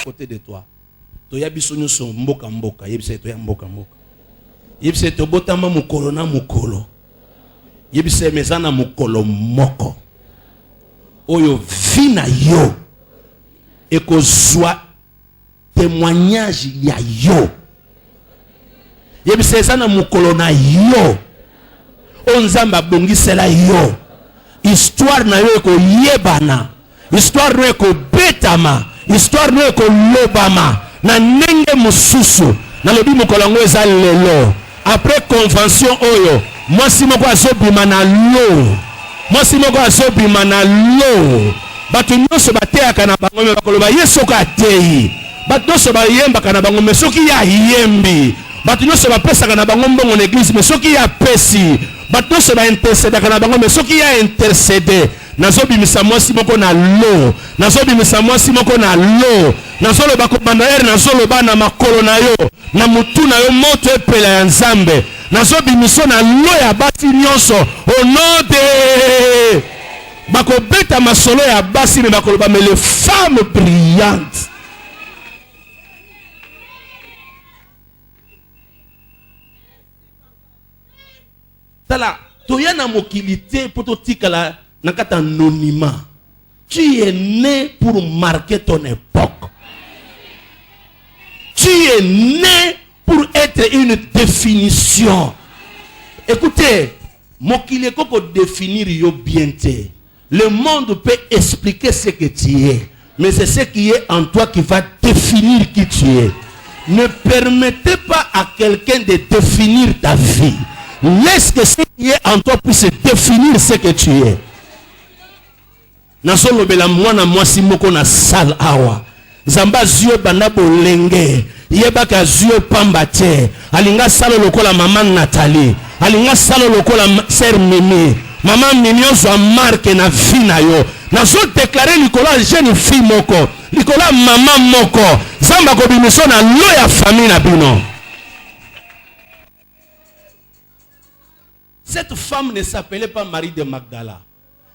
côté de toi. Toya bisonyo so mboka mboka, yebise toya mboka mboka. Yebise to botama mukolo na mukolo. Yebise mezana mukolo moko. Oyo vina yo. Eko zwa témoignage ya yo. Yebise zana mukolo na yo. Onzamba bongisela yo. Histoire na yo eko yebana. Histoire na yo eko betama. Histoire na yo eko lobama. Na nenge mususu. Na lobi mukolongo eza lelo. Après convention oyo. Mwasi moko azobima na lo. Mwasi moko azobima na lo. Batu nyonso bateyaka na bango me bakoloba yeso ka teyi. Batu nyonso bayembaka na bango me soki ya yembi. Batu nyonso bapesaka na bango mbongo na église me soki ya pesi. Batu nyonso baintercedaka na bango me soki ya intercede. Nazobimisa mwasi moko na lo. Nazobimisa mwasi moko na lo. Nazoloba ko bandaere nazoloba na makolo na yo. Na mutu na yo moto epela ya Nzambe. Nazobimisa na lo ya basi nyonso. Au nom de bakobeta masolo ya basi me bakoloba mais les femmes brillantes. Tala toya na mokilité poto tikala nakata anonymat. Tu es né pour marquer ton époque. Tu es né pour être une définition. Écoutez, mokile koko définir yo bien te. Le monde peut expliquer ce que tu es, mais c'est ce qui est en toi qui va définir qui tu es. Ne permettez pas à quelqu'un de définir ta vie. Laisse que ce qui est en toi puisse définir ce que tu es. Nasolobela mwana mwasi moko na sal awa. Zamba zio banda bolenge. Yebaka zio pamba te. Alinga salo lokola maman Nathalie. Alinga salo lokola sœur Mimi. Maman Mimi ozo marque na vie na yo. Nazo déclarer likola jeune fille moko. Likola maman moko. Zamba ko bimiso na lo ya famille na bino. Cette femme ne s'appelait pas Marie de Magdala.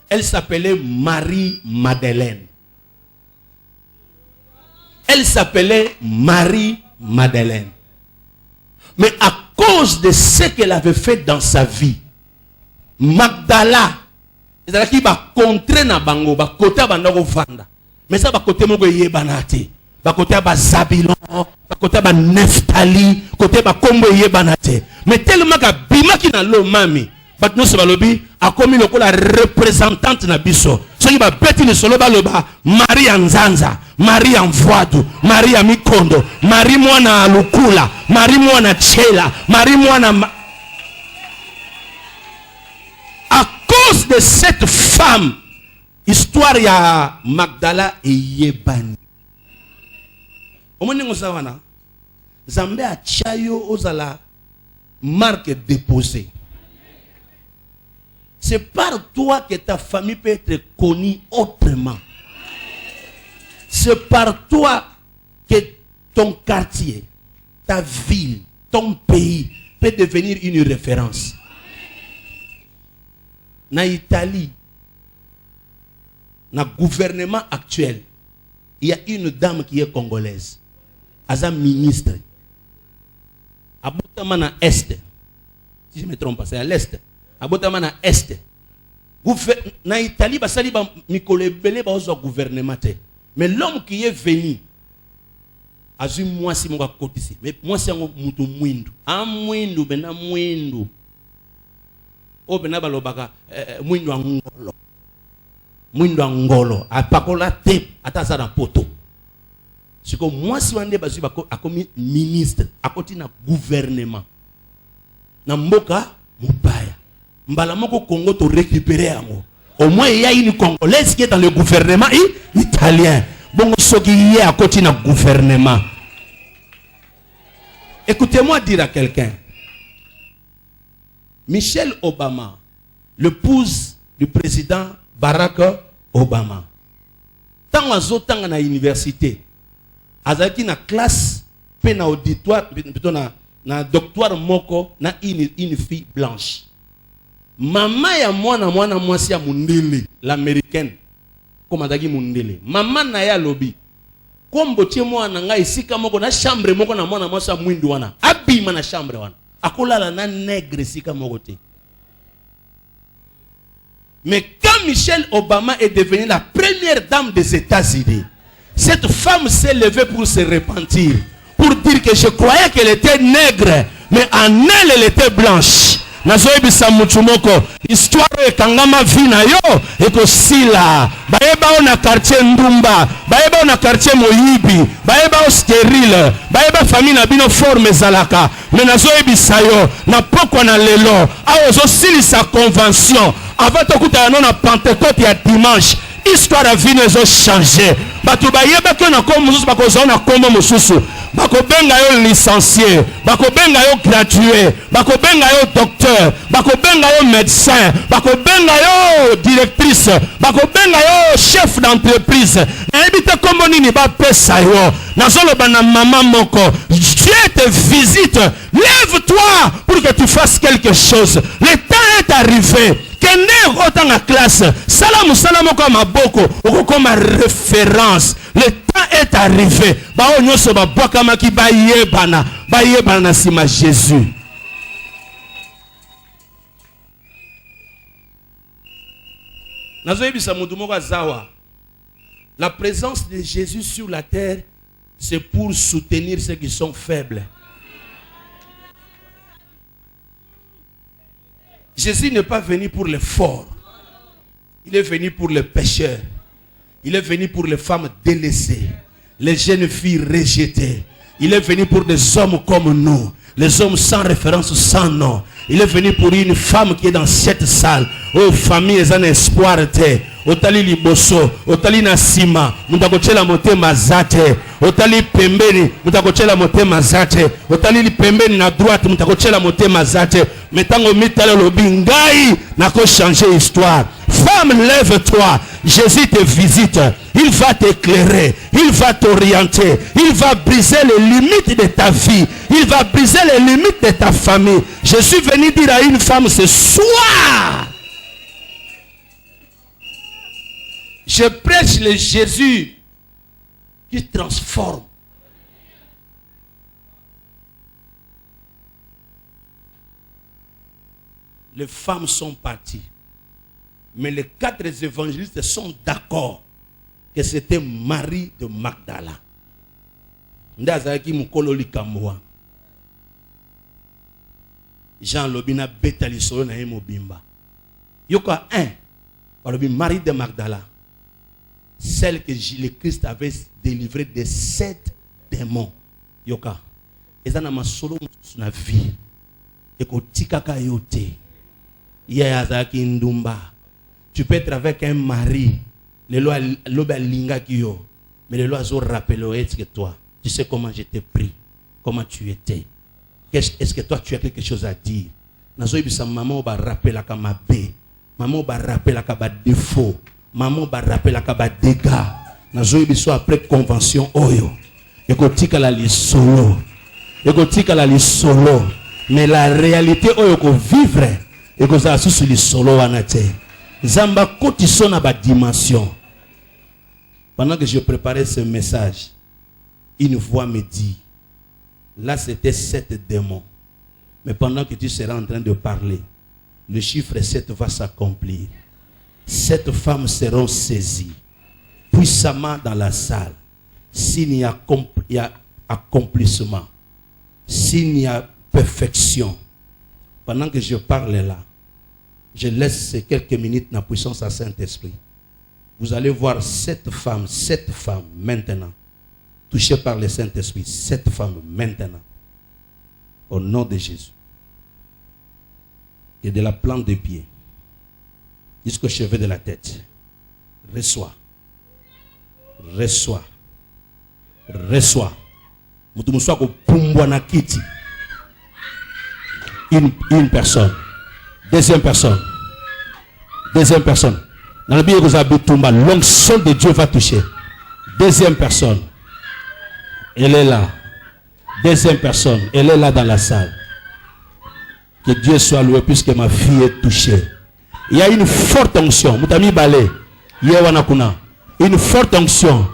Elle s'appelait Marie-Madeleine. Elle s'appelait Marie-Madeleine. Mais à cause de ce qu'elle avait fait dans sa vie, Magdala, c'est-à-dire qu'il va contrer na bango, va côté bandoko vanda. Mais ça va côté moko yebanate. Va côté ba Zabilon, va côté ba Neftali, côté ba Kombo yebanate. Mais tellement que bima ki na lo mami. Batno se balobi a commis le la représentante na biso. Ce qui va bêter le solo baloba Marie Nzanza, Marie Mvoadu, Marie Mikondo, Marie Mwana Lukula, Marie Mwana Chela, Marie Mwana à cause de cette femme, histoire ya Magdala et Yebani. Omoni ngosawana. Zambe a chayo ozala marque déposée. C'est par toi que ta famille peut être connue autrement. C'est par toi que ton quartier, ta ville, ton pays peut devenir une référence. Na Italie, na gouvernement actuel, il y a une dame qui est congolaise. Aza ministre. Abotama na Est. Si je ne me trompe pas, c'est à l'Est. Abotama na Est. Na Italie, basali ba mikolo ebele ba ozo gouvernement. Mais l'homme qui est venu, azu mwasi moko akotisi. Mais mwasi yango mutu mwindu. Amwindu bena mwindu. O bena balobaka mwindu angolo. Mwindu angolo. Apakola te atasa na poto. Siko mwasi wande bazu bako akomi ministre, akoti na gouvernement. Na mboka mubaya. Mbala moko Congo to récupérer yango. Au moins il y a une Congolaise qui est dans le gouvernement italien. Bon soki yé akoti na gouvernement. Écoutez-moi dire à quelqu'un. Michelle Obama, l'épouse du président Barack Obama. Tant azotanga na université. Azaki na classe, pe na auditoire, plutôt na doctoire moko na une fille blanche. Maman ya mwana mwasi ya mundele, l'américaine. Comme azaki mundele. Maman na ya lobi. Kombo tie mwana nga isika moko na chambre moko na mwana mwasa mwindu wana. Abima na chambre wana. Akolala na nègre isika moko te. Mais quand Michelle Obama est devenue la première dame des États-Unis, cette femme s'est levée pour se repentir. Pour dire que je croyais qu'elle était nègre, mais en elle, elle était blanche. Nazoebisa mutumoko histoire ekangama vina yo ekosila baeba ona quartier Ndumba baeba ona quartier Moyibi baeba o stérile baeba famille na bino forme zalaka mais nazoebisa yo na pokwa na lelo aozo sili sa convention avant tokuta no na Pentecôte ya dimanche histoire ya vino ezo changer bato bayeba ke na komo mususu bakozona na komo mususu bakobenga yo licencié bakobenga yo gradué bakobenga yo docteur bakobenga yo médecin bakobenga yo directrice bakobenga yo chef d'entreprise naebite kombo nini bapesa yo nazoloba na mama moko Dieu te visite lève-toi pour que tu fasses quelque chose le temps est arrivé kende autant en classe salamu salamu kwa maboko ukokoma référence le temps est arrivé bao nyoso babwaka maki bayebana na sima Jésus. Nazoyebisa mutu moko azawa la présence de Jésus sur la terre c'est pour soutenir ceux qui sont faibles. Jésus n'est pas venu pour les forts. Il est venu pour les pécheurs. Il est venu pour les femmes délaissées, les jeunes filles rejetées. Il est venu pour des hommes comme nous, les hommes sans référence, sans nom. Il est venu pour une femme qui est dans cette salle. Oh, famille, ils ont un espoir. Otali liboso, otali nasima, mutakochela motema zate. Otali pembeni, mutakochela motema zate. Otali pembeni na droite, mutakochela motema zate. Metango mitale lobingai, nako changer histoire. Femme, lève-toi. Jésus te visite. Il va t'éclairer. Il va t'orienter. Il va briser les limites de ta vie. Il va briser les limites de ta famille. Je suis venu dire à une femme ce soir. Je prêche le Jésus qui transforme. Les femmes sont parties. Mais les 4 évangélistes sont d'accord que c'était Marie de Magdala. Ndazaki mukolo likamwa. Jean Lobina betali solo na yemobimba. Yoka 1. Par Marie de Magdala. Celle que le Christ avait délivrée de 7 démons. Yoka. Ezana masolo na vie. Eko tikaka yote. Yazaki Ndumba. Tu peux être avec un mari. Le loi linga kiyo. Mais le loi zo rappelle que toi. Tu sais comment je t'ai pris. Comment tu étais. Est-ce que toi tu as quelque chose à dire? Nazo bisa maman ba rappelle la kama bé. Maman ba rappelle la kaba défaut. Maman ba rappelle la kaba dégâts. Nazo biso après convention oyo. Ekotika la li solo. Ekotika la li solo. Mais la réalité oyo ko vivre. Ekoza susu li solo wanate. Zamba kotiso na ba dimension. Pendant que je préparais ce message, une voix me dit, là c'était 7 démons. Mais pendant que tu seras en train de parler, le chiffre 7 va s'accomplir. 7 femmes seront saisies puissamment dans la salle. S'il y a accomplissement, s'il y a perfection, pendant que je parle là, je laisse ces quelques minutes dans la puissance à Saint-Esprit. Vous allez voir 7 femmes maintenant, touchées par le Saint-Esprit. 7 femmes maintenant, au nom de Jésus. Et de la plante des pieds jusqu'au cheveu de la tête. Reçois. Reçois. Reçois. Une personne. Deuxième personne. Deuxième personne. Dans le Bible, l'onction de Dieu va toucher. Deuxième personne. Elle est là. Deuxième personne. Elle est là dans la salle. Que Dieu soit loué puisque ma fille est touchée. Il y a une forte onction. Une forte onction.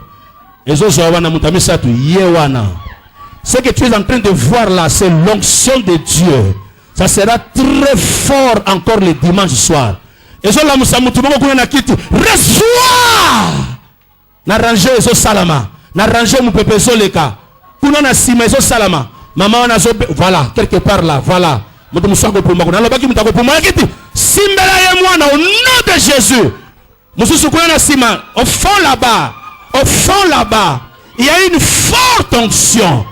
Ce que tu es en train de voir là, c'est l'onction de Dieu. Ça sera très fort encore le dimanche soir. Reçois! N'arranger eso salama. N'arranger mon pépé soleka. Kuna na sima eso salama. Maman on a voilà, quelque part là, voilà. Moto musako pour makona. Lobaki mutako pour moi kiti. Simbela ye mwana au nom de Jésus. Mususu kuna na sima, au fond là-bas. Au fond là-bas, il y a une forte onction.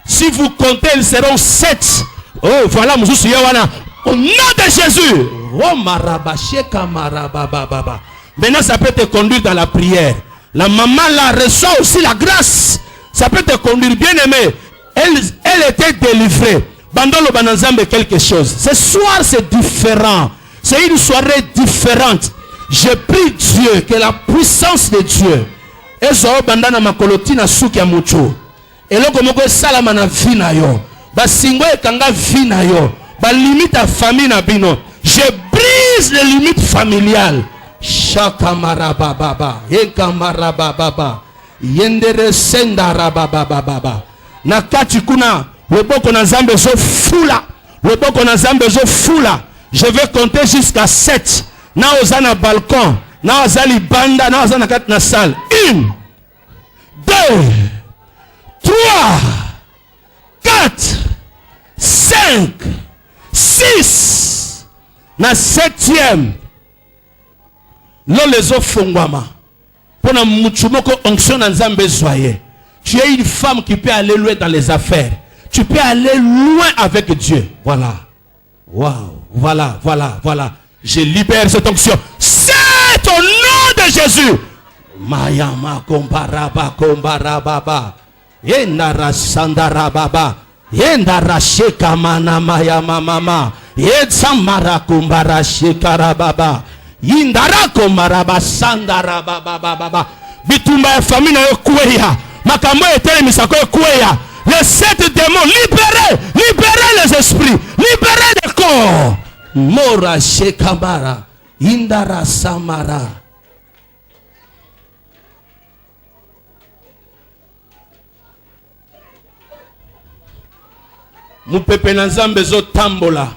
Si vous comptez, ils seront 7. Oh, voilà, mususu ye wana. Au nom de Jésus. Oh marabasheka marababa. Maintenant ça peut te conduire dans la prière. La maman là reçoit aussi la grâce. Ça peut te conduire, bien aimé. Elle était délivrée. Bandolo bananzambe quelque chose. Ce soir c'est différent. C'est une soirée différente. Je prie Dieu que la puissance de Dieu. Ezo bandana makolotina suki ya mucho. Eloko moko salama na vina yo. Basingo ekanga vina yo. Ba limite à famille na bino. Je brise les limites familiales. Shakamarababa, Ekamarababa, Yendere Sendarababa. Nakati kuna, le boko na zambe zo fula. Le boko na zambe zo fula. Je vais compter jusqu'à 7. Na ozana balcon, na ozali banda, na ozana kat na salle. 1, 2, 3, 4, 5, 6. Na 7e. Non les eaux fongwama. Pour na muchumoko onction na nzambe zoye. Tu es une femme qui peut aller loin dans les affaires. Tu peux aller loin avec Dieu. Voilà. Waouh. Voilà, voilà, voilà. Je libère cette onction. C'est au nom de Jésus. Mayama kombaraba kombarababa. Yendara sandarababa. Yendara shekamana mayama mama. Yetsamara kumbara shekarababa. Yindarako maraba sandara baba. Bitumba ya famille na yo kueya. Makambo etele misako yo kueya. Les 7 démons libérez les esprits, libérez les corps. Mora shekamara. Yindara samara. Mupepe na nzambe zo tambola.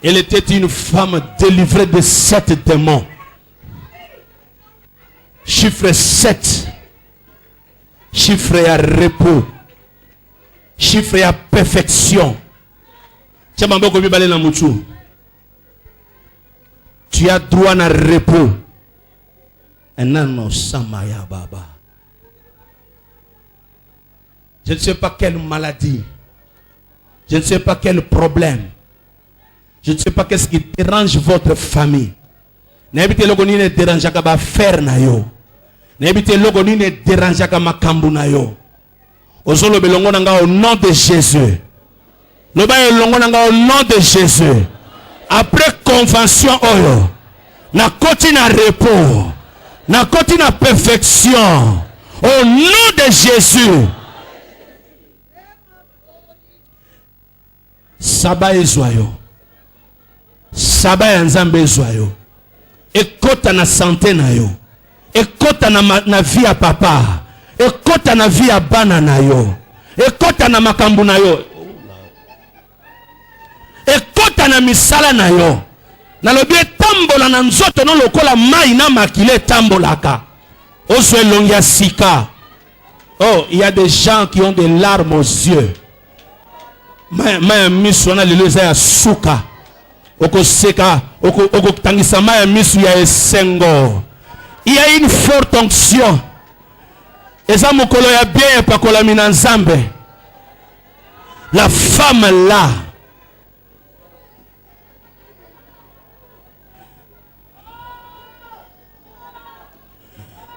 Elle était une femme délivrée de 7 démons. Chiffre 7. Chiffre à repos. Chiffre à perfection. Tu as droit à repos. Je ne sais pas quelle maladie. Je ne sais pas quel problème. Je ne sais pas qu'est-ce qui dérange votre famille. N'habitez le goni ne dérange pas faire na yo. N'habitez le goni ne dérange pas makambu na yo. Ozolo belongo nanga au nom de Jésus. Le bail longo nanga au nom de Jésus. Après convention oyo, na koti na repos, na koti na perfection. Au nom de Jésus. Saba ezwayo. Saba ya nzambe ezwayo. Ekota na santé na yo. Ekota na vie ya papa. Ekota na vie ya bana na yo. Ekota na makambu na yo. Ekota na misala na yo. Na lobi tambola na nzoto no lokola mai na makile tambolaka. Ozwe longia sika. Oh, il y a des gens qui ont des larmes aux yeux. Maya misu wana leleza ya suka. Oko seka, oko tangisa maya misu ya esengo. Il y a une forte onction. Eza mokolo ya bien pakola mina nzambe. La femme là.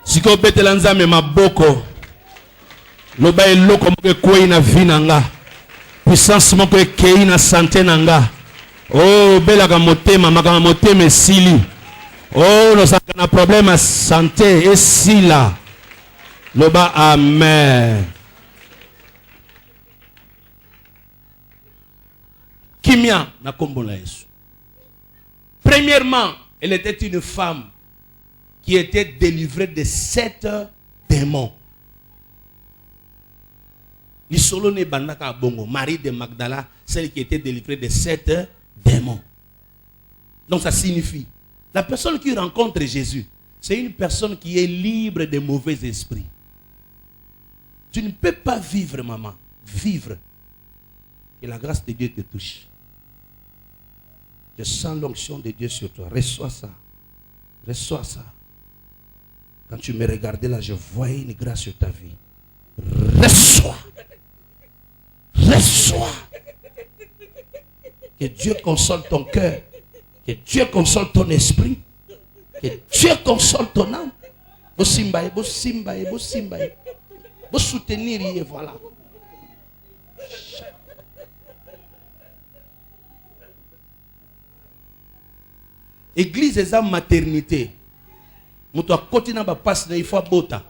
Siko betela nzambe maboko. Loba eloko moke kwei na vinanga. Puissance moko ekei na santé nanga. Oh, belaka motema, makama motema esili. Oh, nous avons un problème à santé ici là. Loba amen. Kimia na kombo na Yesu. Premièrement, elle était une femme qui était délivrée de 7 démons. L'Isolone Bandaka Bongo, Marie de Magdala, celle qui était délivrée de 7 démons. Donc ça signifie, la personne qui rencontre Jésus, c'est une personne qui est libre des mauvais esprits. Tu ne peux pas vivre, maman, vivre. Que la grâce de Dieu te touche. Je sens l'onction de Dieu sur toi. Reçois ça. Reçois ça. Quand tu me regardais là, je voyais une grâce sur ta vie. Reçois. Reçois. Que Dieu console ton cœur. Que Dieu console ton esprit. Que Dieu console ton âme. Vous simbaye, vous simbaye, vous simbaye. Vous soutenir, et voilà. Église est sa maternité. Moutou a continué à passer, il faut à bota.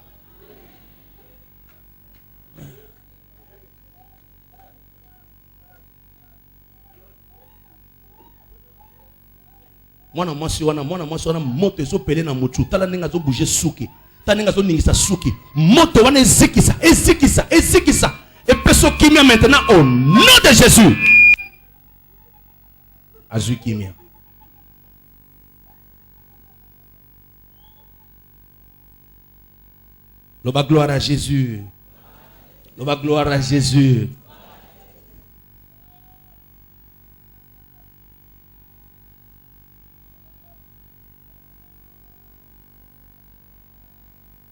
Mwana mwasi wana moto ezo pele na mutu tala ninga zo bouger suki tala ninga zo ningisa suki moto wana ezikisa et peso kimia maintenant au nom de Jésus azu kimia loba gloire à Jésus, loba gloire à Jésus.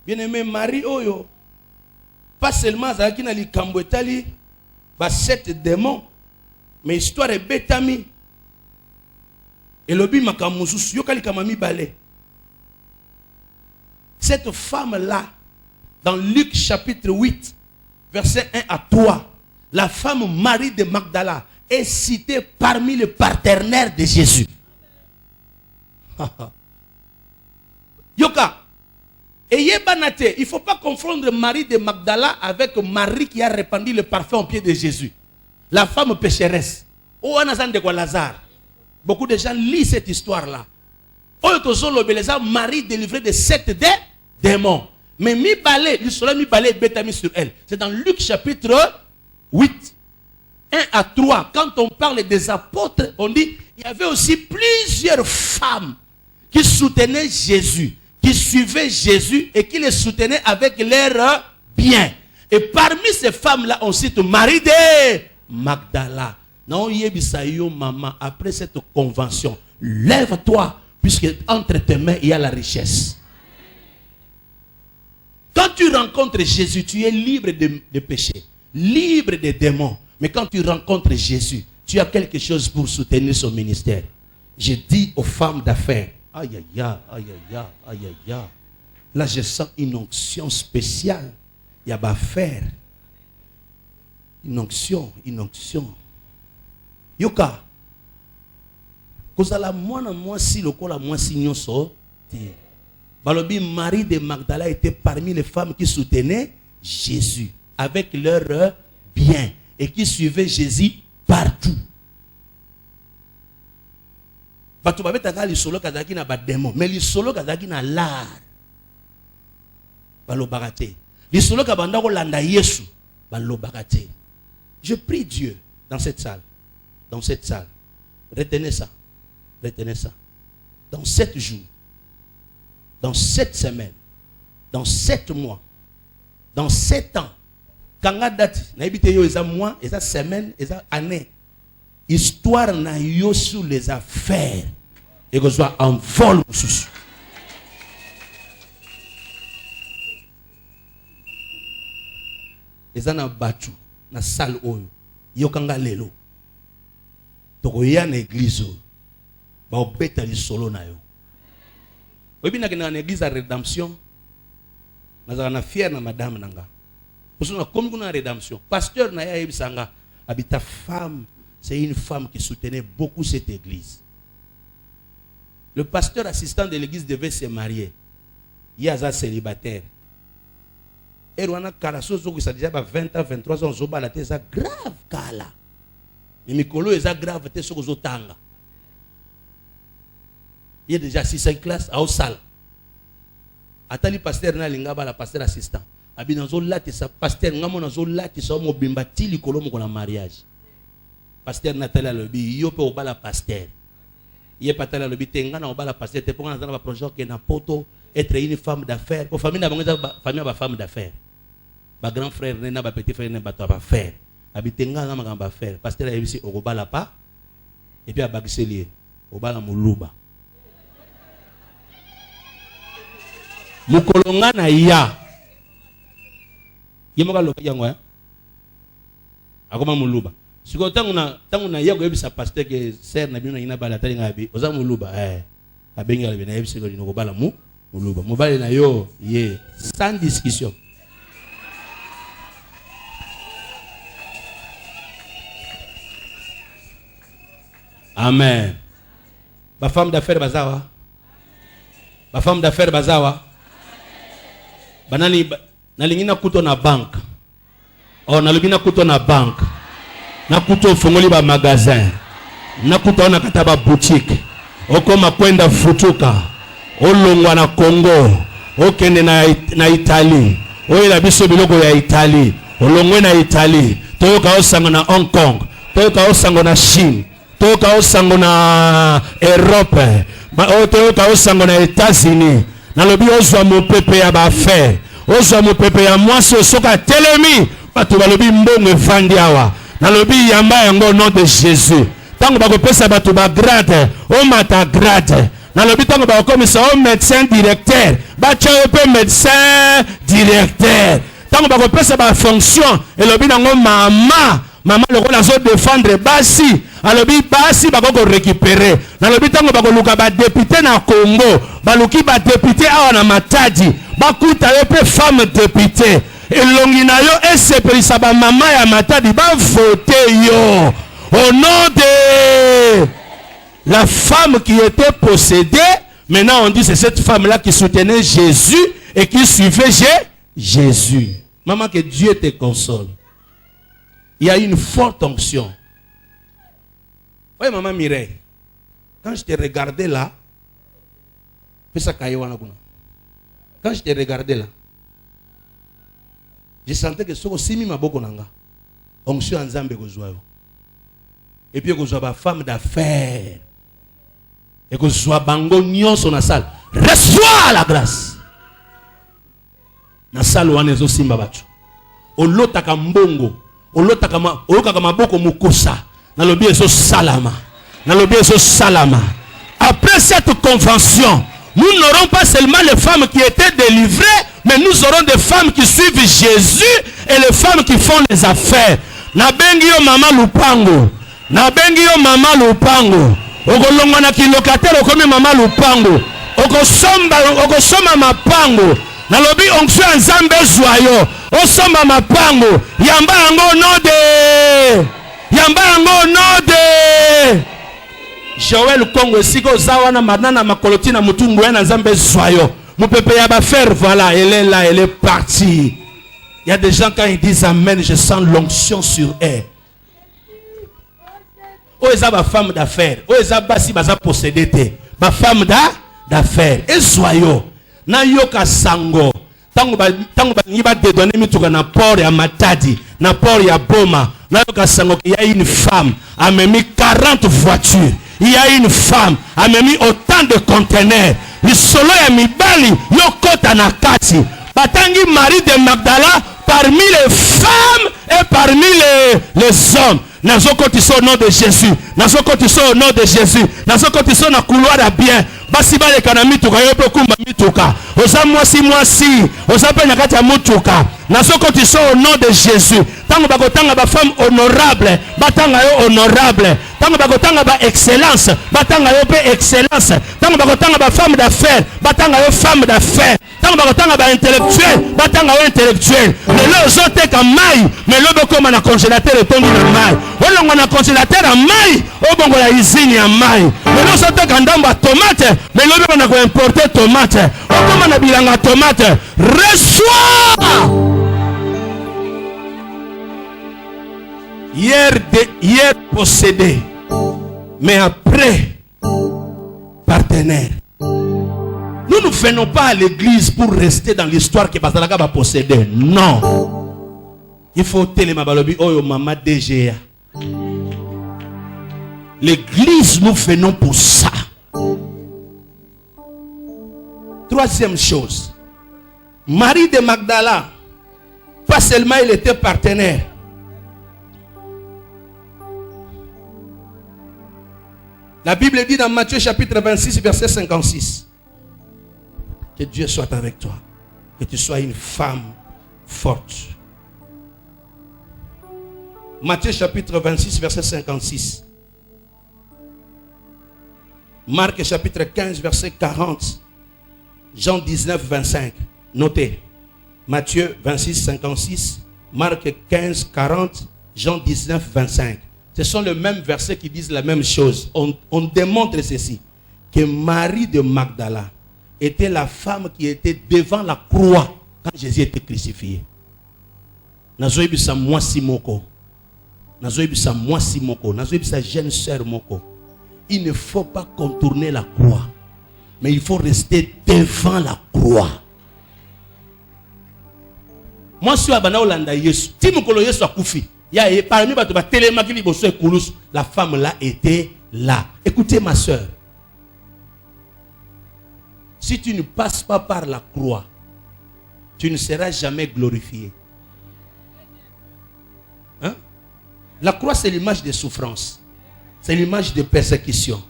Bien-aimé Marie Oyo, pas seulement Zaki na li kambwetali, ba 7 démons, mais histoire est betami. Et lobi makamusus yokali kamami balé. Cette femme-là, dans Luc chapitre 8, verset 1 à 3, la femme Marie de Magdala est citée parmi les partenaires de Jésus. Yoka. Et Yebanate, il ne faut pas confondre Marie de Magdala avec Marie qui a répandu le parfum au pied de Jésus. La femme pécheresse. Oh, de Lazare. Beaucoup de gens lisent cette histoire-là. Marie délivrée de 7 démons. Mais mi balé, le soleil mi balé bétami sur elle. C'est dans Luc chapitre 8, 1 à 3. Quand on parle des apôtres, on dit il y avait aussi plusieurs femmes qui soutenaient Jésus, qui suivaient Jésus et qui les soutenaient avec leurs biens. Et parmi ces femmes-là, on cite Marie de Magdala. Non, yebisayo maman, après cette convention, lève-toi, puisque entre tes mains, il y a la richesse. Quand tu rencontres Jésus, tu es libre de péché, libre des démons. Mais quand tu rencontres Jésus, tu as quelque chose pour soutenir son ministère. Je dis aux femmes d'affaires, aïe aïe aïe, aïe aïe aïe aïe aïe. Là, je sens une onction spéciale. Il y a pas faire. Une onction, une onction. Yoka. Kozala mwana mwasi lokola mwasi nyonso te. Balobi Marie de Magdala était parmi les femmes qui soutenaient Jésus avec leurs biens et qui suivaient Jésus partout. Bato babetaka lisolo kazaki na bademo, mais lisolo kazaki na l'art. Balobaka te. Lisolo kabanda ko landa Yesu, balobaka te. Je prie Dieu dans cette salle. Dans cette salle. Retenez ça. Retenez ça. Dans 7 jours. Dans 7 semaines. Dans 7 mois. Dans 7 ans. Quand on date, na ebite yo eza mois, eza semaine, eza année. Histoire na yo sur les affaires. Et que soit en vol sous. Eza na batu na salle oyo. Yo kanga lelo. Toko ya na église ba obeta li solo na yo. Obi na kena na église à rédemption. Nazaka na fier na madame nanga. Osona comme kuna rédemption. Pasteur na ya ebisanga habita femme, c'est une femme qui soutenait beaucoup cette église. Le pasteur assistant de l'église devait se marier. Il y a un célibataire. Et Rwanda Karasozo qui ça déjà 20 ans 23 ans zoba la tesa grave kala. Mais Mikolo est grave te soko zotanga. Il y a déjà 6-5 classes à salle. Atali pasteur na linga ba la pasteur assistant. Abi nazo lati sa pasteur ngamo nazo lati sa mo bimba tili kolomo ko na mariage. Pasteur Nathalie lobi yo pe obala pasteur. Yé patala lobi tenga na obala pasteur te ponga na ba projet que na poto être une femme d'affaires. Pour famille na bango famille ba femme d'affaires. Ba grand frère na ba petit frère na ba ba faire. Abi tenga na magamba affaire. Pasteur ayebisi okobala pa et puis abakiseli obala muluba. Mukolonga na ya. Yemoka loka yango ya. Akoma muluba. Siko tangu na ya ko yebisa pasteur que sœur na bino ina bala tali ngabi. Oza muluba abengi ala bina yebisa ko dinoko bala muluba. Mobali na yo ye sans discussion. Amen. Ba femme d'affaires bazawa. Ba femme d'affaires bazawa. Banani nalingina kuto na bank. Oh nalingina kuto na bank. Na kuto fungoli ba magasin. Na kuto na kata ba boutique. Okoma kwenda futuka. Olongwa na Congo. Okende na Italie. Oila biso biloko ya Italie. Olongwe na Italie. Toyoka osango na Hong Kong. Toyoka osango na Chine. Toyoka osango na Europe. Toyoka osango na États-Unis. Nalobi ozwa mopepe ya ba affaire. Ozwa mopepe ya mwasi osoka telemi. Batu balobi mbongo efandi awa. Nalobi yamba yango nom de Jésus. Tango bakopesa batu ba grade, o mata grade. Nalobi tango bakomisa o médecin directeur. Bacha yope médecin directeur. Tango bakopesa ba fonction, elobi nango mama. Maman loko nazo défendre basi. Alobi basi bakoko récupérer. Nalobi tango bakoluka ba député na Congo. Baluki ba député awa na Matadi. Bakuta yope femme député. Elongi na yo esepelisa ba mama ya Matadi ba voter yo. Au nom de la femme qui était possédée, maintenant on dit c'est cette femme-là qui soutenait Jésus et qui suivait Jésus. Maman, que Dieu te console. Il y a une forte onction. Oui, maman Mireille, quand je te regardais là, quand je te regardais là, je sentais que ce que ma boko nanga, onction en Zambé gozoyo. Et puis que soit ma femme d'affaires, et que soit bango nyon sur la salle, reçois la grâce. Na salle wane zo simba batu. Olotaka mbongo, olotaka maboko mukosa. Na lobi eso salama. Na lobi eso salama. Après cette convention, nous n'aurons pas seulement les femmes qui étaient délivrées, mais nous aurons des femmes qui suivent Jésus et les femmes qui font les affaires. Na bengi yo mama lupango. Na bengi yo mama lupango. Okolonga na kilokatero komi mama lupango. Okosoma mapango. Na lobi onction nzambe zwayo. Osoma mapango. Yamba yango node. Yamba yango node. Joël Congo siko zawana manana makoloti na mutungu na nzambe zwayo. Mupepe ya ba faire voilà, elle est là, elle est partie. Il y a des gens quand ils disent amen, je sens l'onction sur elle. Oh, ils ont ma femme d'affaires. Oh, ils ont basi baza possédé te. Ma femme d'affaires. Et soyo. Na yoka sango. Tango ba niba dédonner mituka na port ya Matadi, na port ya Boma. Na yoka sango il y a une femme a mis 40 voitures. Il y a une femme a mis autant de conteneurs. Le solo ya mibali yokota na kati. Batangi Marie de Magdala parmi les femmes et parmi les hommes. Nazokotiso au nom de Jésus. Nazokotiso au nom de Jésus. Nazokotiso na couloir à bien. Basi bale kana mituka yope kumba mituka. Oza mwasi. Oza pe na kati ya mutuka. Nazokotiso au nom de Jésus. Tango bakotanga ba femme honorable, batanga yo honorable. Tango bakotanga ba excellence, batanga yo pe excellence. Tango bakotanga ba femme d'affaires, batanga yo femme d'affaires. Tango bakotanga ba intellectuel, batanga yo intellectuel. Lelo zote ka mai, mais lobo koma na congélateur etondi na mai. Olongo na congélateur a mai, obongo ya usine ya mai. Lelo zote ka ndambo ya tomate, mais lobo na ko importer tomate. Okoma na bilanga tomate. Reçois! Hier possédé, mais après partenaire. Nous Nous ne venons pas à l'église pour rester dans l'histoire que Bazalaka va posséder. Non. Il faut téléma balobi oyo mama DGA. L'église, nous venons pour ça. Troisième chose. Marie de Magdala, pas seulement il était partenaire. La Bible dit dans Matthieu chapitre 26, verset 56. Que Dieu soit avec toi. Que tu sois une femme forte. Matthieu chapitre 26, verset 56. Marc chapitre 15, verset 40. Jean 19, 25. Notez. Matthieu 26, 56. Marc 15, 40. Jean 19, 25. Ce sont les mêmes versets qui disent la même chose. On démontre ceci. Que Marie de Magdala était la femme qui était devant la croix quand Jésus était crucifié. Nazoibisa moi simoko. Nazoibisa moi simoko. Nazoibisa jeune sœur moko. Il ne faut pas contourner la croix. Mais il faut rester devant la croix. Moi, je suis à Banaolanda Yesu. Si mon colo Yesu a koufi. Parmi la femme là était là. Écoutez ma soeur. Si tu ne passes pas par la croix, tu ne seras jamais glorifié. Hein? La croix, c'est l'image de souffrance. C'est l'image de persécution.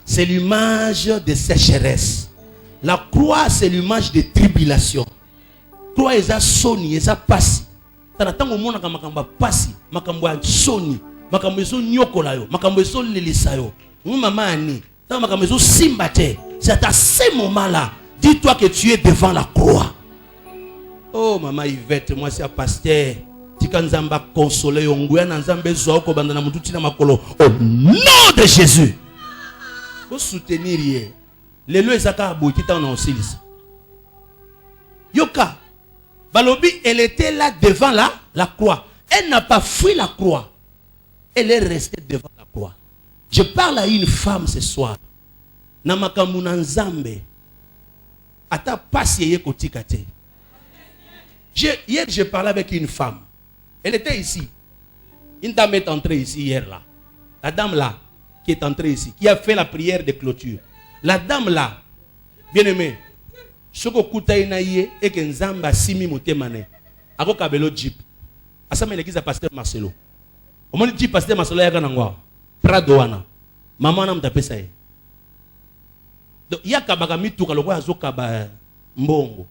C'est l'image de sécheresse. La croix, c'est l'image de tribulation. Croix, ils ont soni, ils ont passé. Tanatanga mona kama makamba pasi, makamba soni, makamba zo nyokola yo, makamba zo lelisa yo. Maman ani, tant makamba zo simbate. C'est à ce moment-là, dis-toi que tu es devant la croix. Oh maman Yvette, moi c'est un pasteur. Tika nzamba consoler yo nguya na nzambe zo ko banda na mututi na makolo. Au nom de Jésus. Pour soutenir hier. Les lois ezaka boy qui t'en ont silence. Yoka Balobi, elle était là devant la croix. Elle n'a pas fui la croix. Elle est restée devant la croix. Je parle à une femme ce soir. Namakamuna nzambe. Ata pasi ye kotikate. Hier, je parlais avec une femme. Elle était ici. Une dame est entrée ici hier là. La dame là, qui est entrée ici, qui a fait la prière de clôture. La dame là, bien aimée. Soko kutayi na ye et que nzamba simi motemane ako kabelo jeep asama l'église pasteur Marcelo omoni jeep pasteur Marcelo ya kana ngwa prado wana mama na mtapesa ye donc ya kabaka mituka lokwa azoka ba mbongo.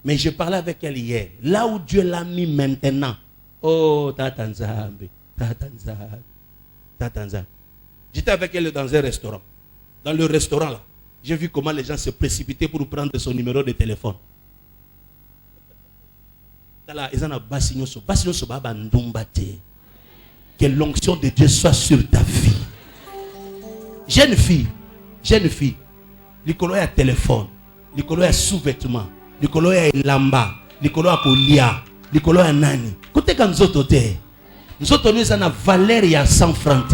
Mais je parlais avec elle hier, là où Dieu l'a mis maintenant. Oh tata nzambe, tata nzambe, tata nzambe. J'étais avec elle dans un restaurant. Dans le restaurant là, j'ai vu comment les gens se précipitaient pour prendre son numéro de téléphone. Que l'onction de Dieu soit sur ta vie. Jeune fille, l'icolo a téléphone, l'icolo a sous-vêtement, l'icolo a lamba, l'icolo a kolia, l'icolo a nani. Côté quand nous autres, nous autres nous avons valeur ya 100 francs,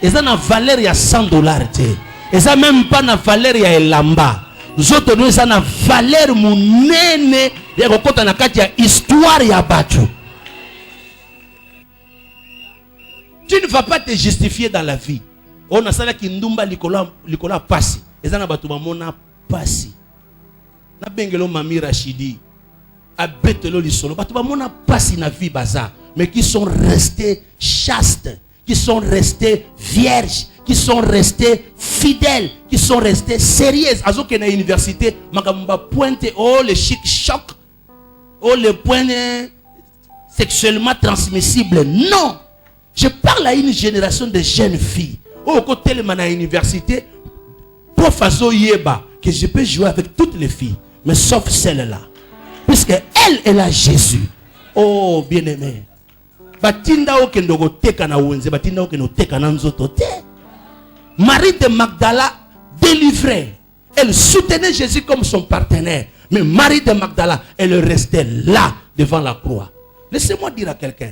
ils ont valeur ya $100. Et ça même pas na valeur ya elamba. Nous autres nous avons valeur munene ya kokota na kati ya histoire ya batu. Tu ne vas pas te justifier dans la vie. On a ça qui ndumba likola pasi. Et ça na batu mona pasi. Na bengelo mami Rachidi. Abetelo lisolo. Batu mona pasi na vie baza, mais qui sont restés chastes, qui sont restés vierges, qui sont restés fidèles, qui sont restés sérieuses. À ce na université, makamba pointe oh le chic choc, oh le point sexuellement transmissible. Non, je parle à une génération de jeunes filles. Au côté de à l'université, prof azo yeba que je peux jouer avec toutes les filles, mais sauf celle-là, puisque elle a Jésus. Oh bien aimé. Batinda okendo go teka na wenze, batinda okendo teka na nzoto te. Marie de Magdala délivrée. Elle soutenait Jésus comme son partenaire. Mais Marie de Magdala, elle restait là devant la croix. Laissez-moi dire à quelqu'un,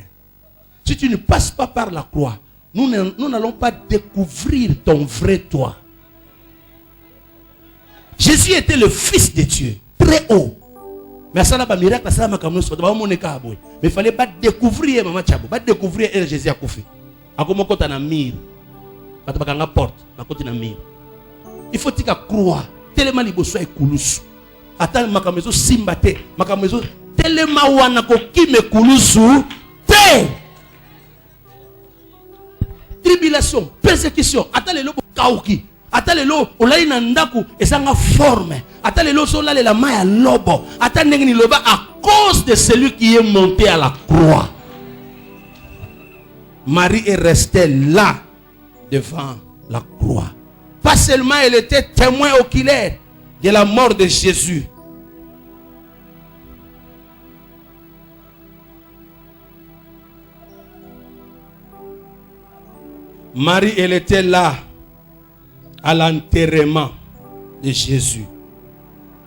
si tu ne passes pas par la croix, nous n'allons pas découvrir ton vrai toi. Jésus était le fils de Dieu, très haut. Mais ça n'a pas miracle, ça n'a pas mais il fallait pas découvrir maman Tchabo, pas découvrir Jésus a koufi. A comment quand on a mir, pas de baganga porte, pas quand on a mir. Il faut que croire. Tellement il besoin de kulusu. Attends makamezo simbate, makamezo tellement wana ko kime kulusu te. Tribulation, persécution, attends le lobo kauki. Ata lelo olai na ndaku esanga forme. Ata lelo sola la maya lobo. Ata ndengeni loba à cause de celui qui est monté à la croix. Marie est restée là devant la croix. Pas seulement elle était témoin oculaire de la mort de Jésus. Marie, elle était là à l'enterrement de Jésus.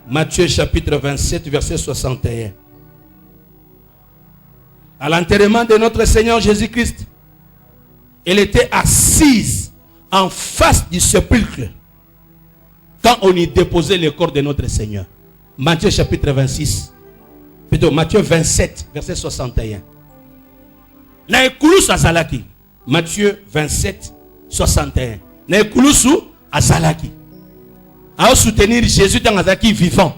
Matthieu chapitre 27, verset 61. À l'enterrement de notre Seigneur Jésus-Christ, elle était assise en face du sépulcre quand on y déposait le corps de notre Seigneur. Matthieu chapitre 26, plutôt Matthieu 27, verset 61. Na ekulusu azalaki. Matthieu 27, 61. Na ekulusu azalaki. A soutenir Jésus dans azaki vivant.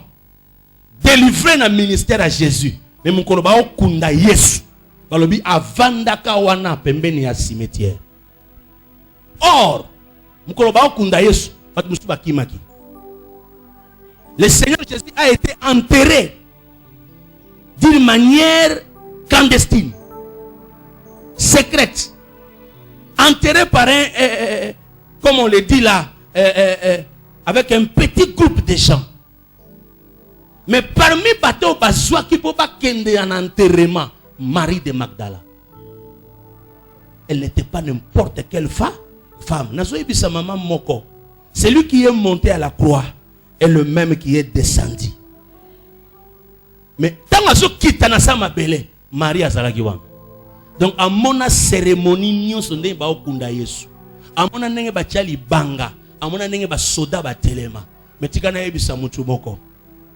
Délivrer le ministère à Jésus. Mais mon koloba okunda Yesu. Balobi avandaka wana pembeni ya cimetière. Or, mon koloba okunda Yesu. Le Seigneur Jésus a été enterré d'une manière clandestine, secrète, enterré par un, comme on le dit là, avec un petit groupe de gens. Mais parmi bateaux bazoua qui peut pas kende en enterrement, Marie de Magdala, elle n'était pas n'importe quelle femme. Nazoyebi sa maman moko. Celui qui est monté à la croix est le même qui est descendu. Mais tant que ce qui t'a sa mabele, Marie azalagiwa. Donc à mon cérémonie nyon sonde ba okunda Yesu. À mon nenge ba chali banga, à mon nenge ba soda ba telema. Mais tika na yebisa mutu moko.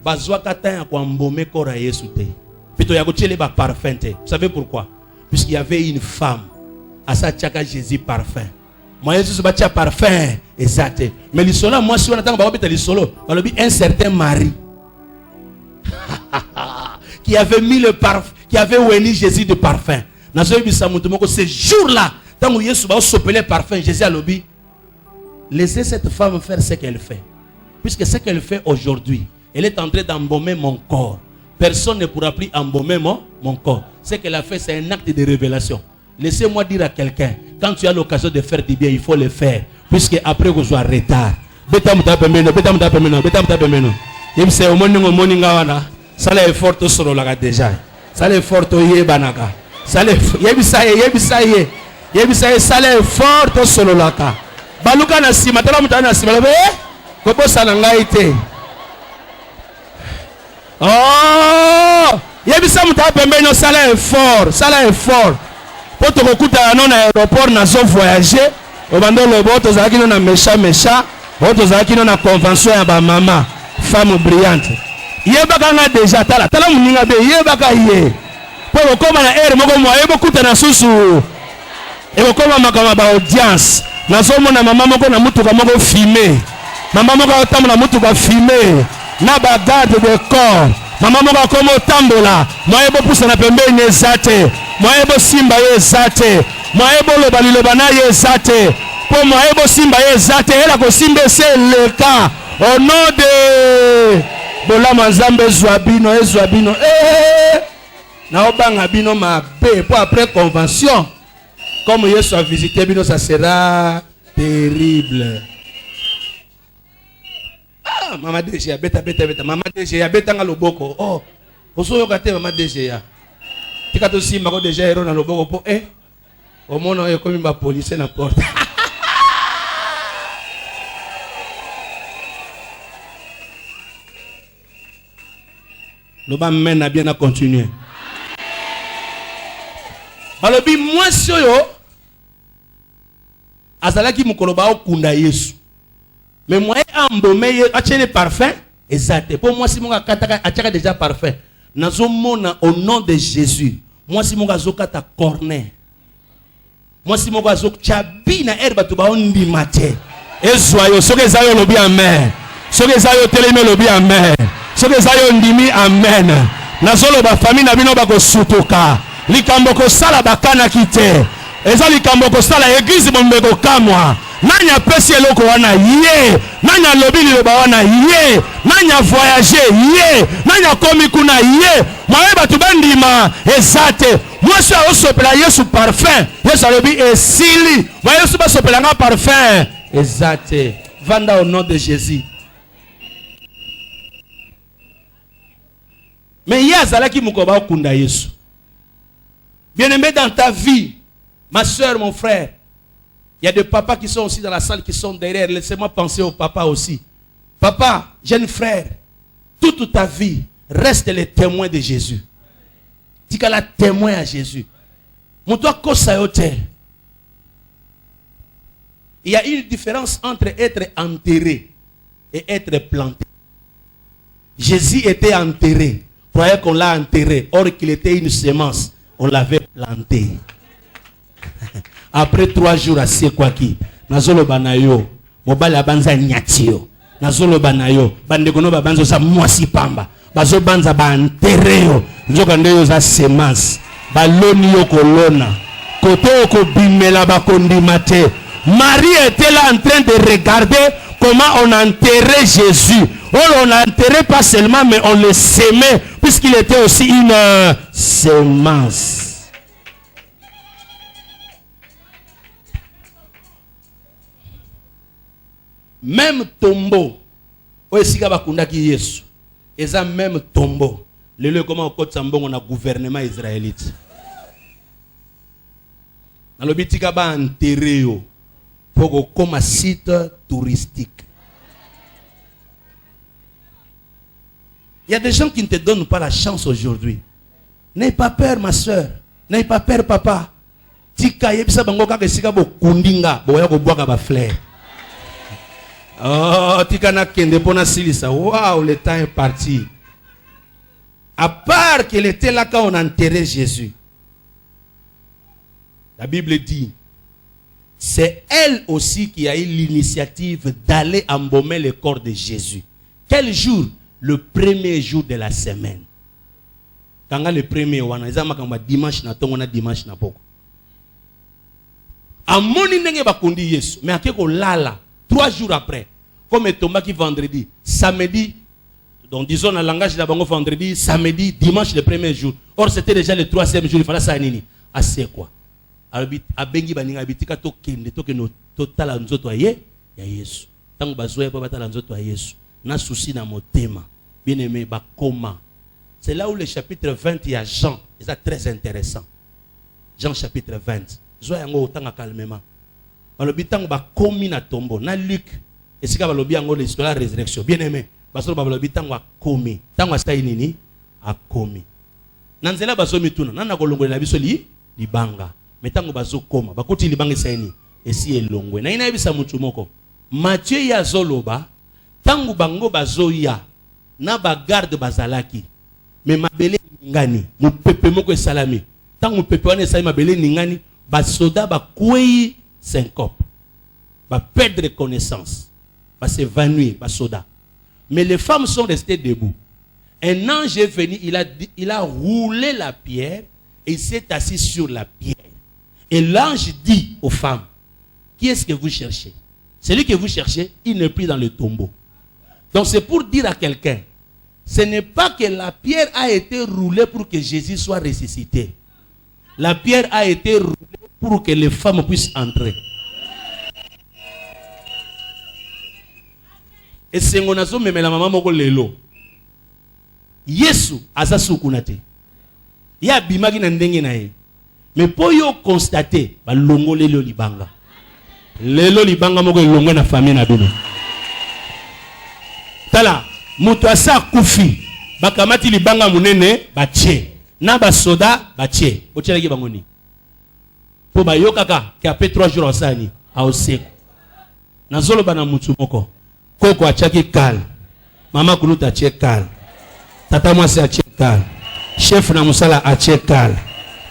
Bazwa kata kwa mbome kora Yesu te. Pito ya kochele ba parfum te. Vous savez pourquoi? Puisqu'il y avait une femme à sa tchaka Jésus parfum. Moi Jésus batia parfum exact. Mais le solo moi si on attend ba beta le solo, un certain mari qui avait mis le parfum, qui avait oigné Jésus de parfum. Ce jour-là, tant que Jésus va s'opérer parfum, Jésus a lobby. Laissez cette femme faire ce qu'elle fait. Puisque ce qu'elle fait aujourd'hui, elle est en train d'embaumer mon corps. Personne ne pourra plus embaumer mon corps. Ce qu'elle a fait, c'est un acte de révélation. Laissez-moi dire à quelqu'un, quand tu as l'occasion de faire du bien, il faut le faire. Puisque après que je sois en retard. Ça l'est fort sur la déjà. Ça l'est fort au Yebanaka. Ça l'est yebisaye. Ça l'est fort sur la ka. Baluka na sima, tala mutana sima. Kopo sanangaite. Oh! Yebisa mutana pembeni, ça l'est fort. Ça l'est fort. Pour te recouter à non aéroport, na zone voyager. Au bando le bot, aux akino na mécha. Aux akino na convention à ba maman. Femme brillante. Yebaka nga déjà tala muninga be yebaka ye po koma na air moko mo yebo kuta na susu ebo koma makama ba audience na somo na mama moko na mutuka moko filmer mama moko tamu na mutuka filmer na ba garde de corps mama moko komo tambola mo yebo pusa na pembeni ezate mo yebo simba ye ezate mo yebo loba na ye ezate po mo yebo simba ye ezate ela ko simbe se le cas au nom de Bolama Nzambe Zwabino Zwabino na obanga bino mabe pour après convention comme Yesu a visité bino ça sera terrible. Ah mama DG ya beta mama DG ya beta nga loboko oh osoyo kate mama DG ya tika to simba ko déjà hero na loboko po omona yo komi ba police na porte. Le bas mène à bien à continuer. Alors, moi, si yo, azalaki mukoloba okunda Yesu. Mais moi, embaumer, acheter les parfums, exact. Pour moi, si mon kataka acheter déjà parfum, nazomona au nom de Jésus. Moi, si mon gazoka ta cornet. Moi, si mon gazok chabi na herba tu ba ondi mate. Ezoyo, so que zayo lobi amen. So que zayo teleme lobi amen. So que zayo ndimi amen. Nazolo ba famille na bino ba ko sutuka. Likambo ko sala bakana kite. Eza likambo ko sala église bombeko kamwa. Nanya pesi eloko wana ye. Nanya lobi liloba wana ye. Nanya voyager ye. Nanya komi kuna ye. Mwae batu bandima ezate. Mwasi a osopela Yesu parfum. Yesu alobi esili. Mwae Yesu ba sopela nga parfum. Ezate. Vanda au nom de Jésus. Mais il y a Zalaki Mukoba Okunda Yesu. Bien-aimé dans ta vie, ma soeur, mon frère, il y a des papas qui sont aussi dans la salle, qui sont derrière. Laissez-moi penser au papa aussi. Papa, jeune frère, toute ta vie, reste le témoin de Jésus. Tu es la témoin à Jésus. Mon toi, il y a une différence entre être enterré et être planté. Jésus était enterré. Croyez qu'on l'a enterré. Or qu'il était une semence. On l'avait planté. Après 3 jours à Sekwaki, Nazolo Banayo, Mobala Banza Nyatio, Nazolo Banayo, Bandekono Banzo sa Mwasi Pamba, Bazo Banza Bantereo, Nzokandeyo za semence, Baloni yo kolona, Koto ko bimela bakondi mate. Marie était là en train de regarder comment on enterrait Jésus. On l'enterrait pas seulement, mais on le sémait, puisqu'il était aussi une semence. Même tombeau, oesika bakundaki Yesu, eza même tombeau. Le comment on a gouvernement israélite. Dans le bitika ba enterré yo, pour comme un site touristique. Il y a des gens qui ne te donnent pas la chance aujourd'hui. N'aie pas peur, ma soeur. N'aie pas peur, papa. Tika yebisa bango kaka sika bo kundinga, boya ko boaka ba fleur. Oh, tika na kende pona silisa. Waouh, le temps est parti. À part qu'il était là quand on enterrait Jésus. La Bible dit, c'est elle aussi qui a eu l'initiative d'aller embaumer le corps de Jésus. Quel jour? Le premier jour de la semaine. Quand le premier dimanche na tongo na dimanche na poko. Amoni ndenge bakundi Yesu, mais akeko lala 3 jours après. Comme tombaki vendredi, samedi, donc disons dans le langage de la bango vendredi, samedi, dimanche le premier jour. Or c'était déjà le 3e jour, il fallait ça nini. Assez quoi. Abengi baninga bitika to kende to que no total nzoto aye ya Yesu. Tango bazoya pa batala nzoto ya Yesu. Na souci na motema. Bien aimé bakoma. C'est là où le chapitre 20 il y a Jean, c'est très intéressant. Jean chapitre 20. Zoya yango otanga calmement. Balobi tango bakomi na tombo na Luc. Et c'est balobi yango l'histoire de la résurrection. Bien aimé. Basolo balobi tango akomi. Tango astai nini? Akomi. Nanzela basomi tuna. Nana kolongola na biso libanga. Metango bazo koma bakoti libanga saini esi elongwe na ina ebisa mutu moko Matthieu ya zoloba tangu bango bazo ya na ba garde bazalaki me mabele ngani mupepe moko esalami tangu mupepe wana esalami mabele ningani basoda bakwei syncope ba perdre connaissance ba s'évanouir basoda mais les femmes sont restées debout. Un ange est venu, il a roulé la pierre et il s'est assis sur la pierre. Et l'ange dit aux femmes, qui est-ce que vous cherchez? Celui que vous cherchez, il n'est plus dans le tombeau. Donc c'est pour dire à quelqu'un, ce n'est pas que la pierre a été roulée pour que Jésus soit ressuscité. La pierre a été roulée pour que les femmes puissent entrer. Et c'est mon azo mais la maman moko lelo. Yesu azasukunate. Ya bimagi na ndenge na ye. Mais pour yo constater, ba longo lelo libanga. Lelo libanga moko longo na famille na bino. Tala, mutu asa kufi. Bakamati libanga munene batie. Na ba soda batie. Ocheleki bangoni. Po ba yo kaka ki après 3 jours osani a oseko. Na zolo bana mutu moko. Koko achaki kal. Mama kuluta achie kal. Tata mwasi achie kal. Chef na musala achie kal.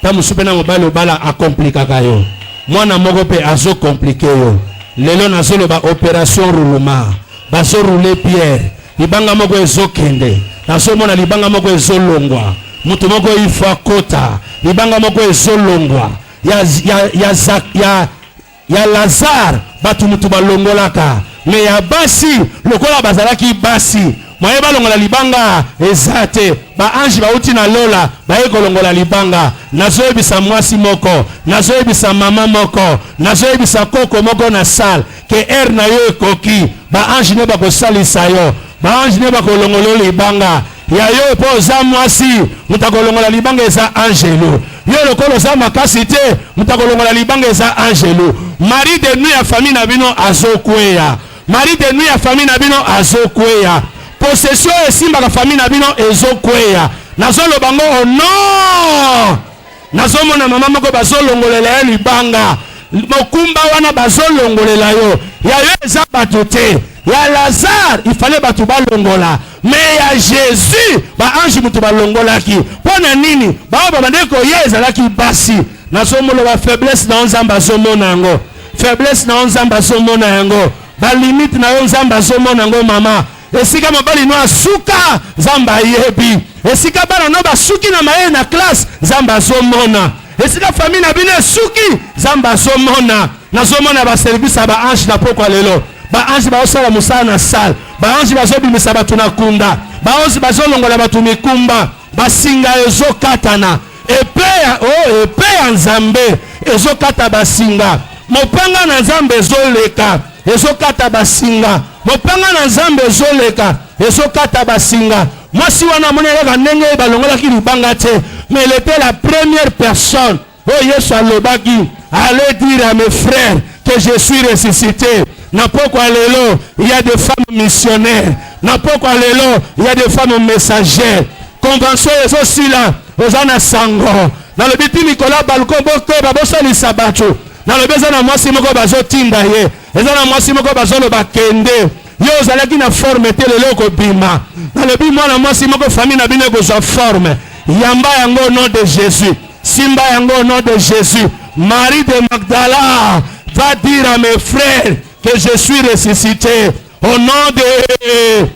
Ta musupe na mobali obala akomplika kayo. Mwana moko pe azo komplike yo. Lelo na zolo ba opération roulement. Bazo rouler pierre. Libanga moko ezo kende. Nazo mona libanga moko ezo longwa. Mutu moko ifa kota. Libanga moko ezo longwa. Ya Lazare batu mutu balongolaka. Me ya basi lokola bazalaki basi. Mwaye balongola libanga ezate. Ba anji ba uti na lola. Ba eko longola libanga. Nazo ebisa mwasi moko. Nazo ebisa mama moko. Nazo ebisa koko moko na sal. Ke na yo ekoki. Ba anji ne bako salisa yo. Ba anji ne bako longolo libanga. Ya yo po za mwasi. Mutakolongola libanga eza angelo. Yo lokolo za makasi te. Mutakolongola libanga eza angelo. Mari de nuit ya famille na bino azokweya. Mari de nuit ya famille na bino azokweya. Possession esimba ka famille na bino ezokweya. Nazolo bango oh non. Nazomo na mama moko bazolongolela ya libanga. Mokumba wana bazolongolela yo. Ya yo eza bato te. Ya Lazare il fallait batu balongola. Mais ya Jésus ba ange mutu balongolaki. Pona nini? Ba bandeko yeza laki basi. Nazomo la faiblesse na nzamba zomona yango. Faiblesse na nzamba zomona yango. Ba limite na nzamba zomona yango mama. Esika mobali no asuka zamba yebi. Esika bana no basuki na maye na classe zamba zomona. Esika famille na bino suki zamba zomona. Nazomona ba service ba ange na poko lelo. Ba ange ba osala musala na salle. Ba ange ba zobimisa batu na kunda. Ba ange ba zolongola batu mikumba. Ba singa ezokatana. Epe ya nzambe ezokata basinga. Mopanga na nzambe ezoleka ezokata basinga. Mopanga na nzambe ezoleka ezokata basinga. Mwasi wana monelaka ndenge balongolaki libanga te. Mais il était la première personne. Oh Yesu alobaki allez dire à mes frères que je suis ressuscité. Na pokwa lelo il y a des femmes missionnaires. Na pokwa lelo il y a des femmes messagères. Convention aussi là ozana sango. Na le biti Nicolas balcon boko babosa lisabacho. Na le bezana mwasi moko bazotinda ye. Ezana mwasi moko bazolo bakende. Yo ozalaki na forme te lelo ko bima. Na le bi mwana mwasi moko famille na bino ko za forme. Yamba yango au nom de Jésus. Simba yango au nom de Jésus. Marie de Magdala va dire à mes frères que je suis ressuscité. Au nom de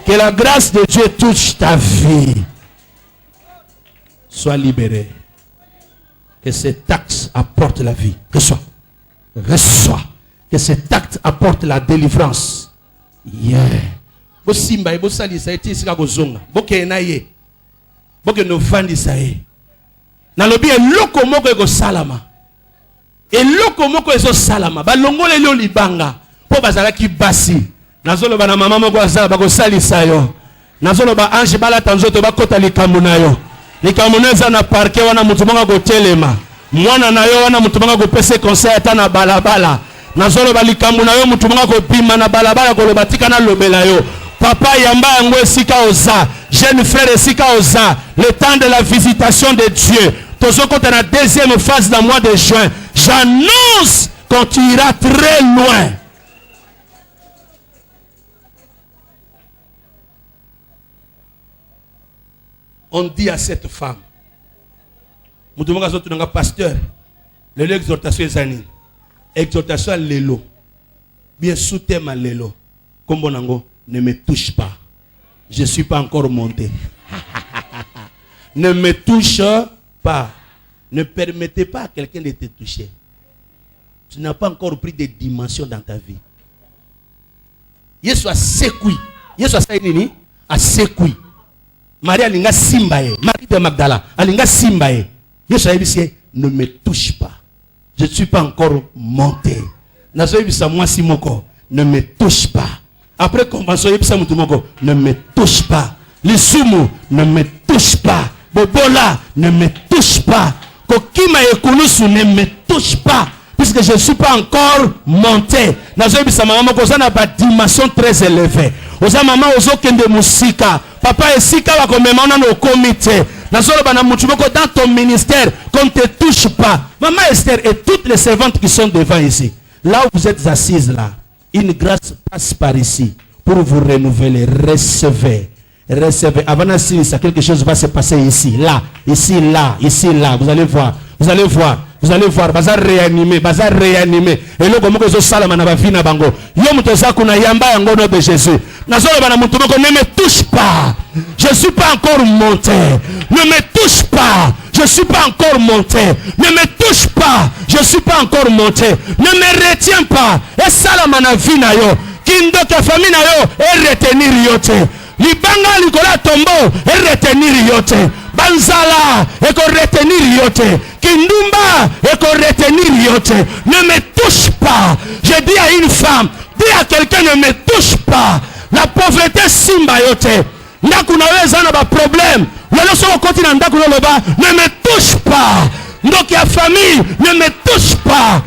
que la grâce de Dieu touche ta vie. Sois libéré. Que cet acte apporte la vie. Reçois. Reçois. Que cet acte apporte la délivrance. Yeah. Bo simba e bo salisa eti sika kozonga. Bo kena ye. Bo ke no vandisa ye. Na lobi eloko moko eko salama. Eloko moko ezo salama. Ba longole lo libanga. Po bazalaki basi. Nazolo ba na mama moko azala ba ko salisa yo. Nazolo ba ange bala tanzoto ba kota likambo na yo. Likambo neza na parke wana mutu manga ko telema. Mwana na yo wana mutu manga ko pese conseil ata na balabala. Nazolo ba likambo na yo mutu manga ko pima na balabala ko lobatika na lobela yo. Papa yamba yango esika oza. Jeune frère esika oza. Le temps de la visitation de Dieu. Tozo kota na deuxième phase dans le mois de juin. J'annonce quand tu iras très loin. On dit à cette femme, Moutoumanga Zotunanga pasteur, l'exhortation est zani. Exhortation à l'élo. Bien sous thème à l'élo. Comme bonango, ne me touche pas. Je ne suis pas encore monté. Ne me touche pas. Ne permettez pas à quelqu'un de te toucher. Tu n'as pas encore pris des dimensions dans ta vie. Yesu a sekoui. Yesu a saïnini a sekoui. Marie alinga simbaye. Marie de Magdala alinga simbaye. Yesu a dit ne me touche pas. Je ne suis pas encore monté. Nazo yebisa moi simoko. Ne me touche pas. Après convention yebisa mutumoko. Ne me touche pas. Lisumu ne me touche pas. Bobola ne me touche pas. Kokima ekulusu ne me touche pas. Puisque je ne suis pas encore monté. Nazo yebisa maman koza na ba dimension très élevée. Oza maman ozo kende musika. Papa esika wa komema na no comité. Nazolo bana mutumoko dans ton ministère qu'on ne te touche pas. Maman Esther et toutes les servantes qui sont devant ici. Là où vous êtes assises là. Une grâce passe par ici pour vous renouveler. Recevez. Recevez. Avant ça, quelque chose va se passer ici, là, ici, là, ici, là. Vous allez voir. Vous allez voir. Vous allez voir. Bazar réanimé. Bazar réanimé. Et là, comme vous salama na bavina bango. Yom toza kuna yamba yango no de Jésus. Nazolo bana mutu moko ne me touche pas. Je suis pas encore monté. Ne me touche pas. Je suis pas encore monté. Ne me touche pas. Je suis pas encore monté. Ne me retiens pas. Et salama na vina yo. Kindo ke famille na yo et retenir yote. Libanga likola tombo et retenir yote. Banzala et ko retenir yote. Kindumba et ko retenir yote. Ne me touche pas. Je dis à une femme, dis à quelqu'un, ne me touche pas. La pauvreté simba yote. Ndaku naweza na ba problème. Lelo so continue ndaku loba, ne me touche pas. Donc ya famille, ne me touche pas.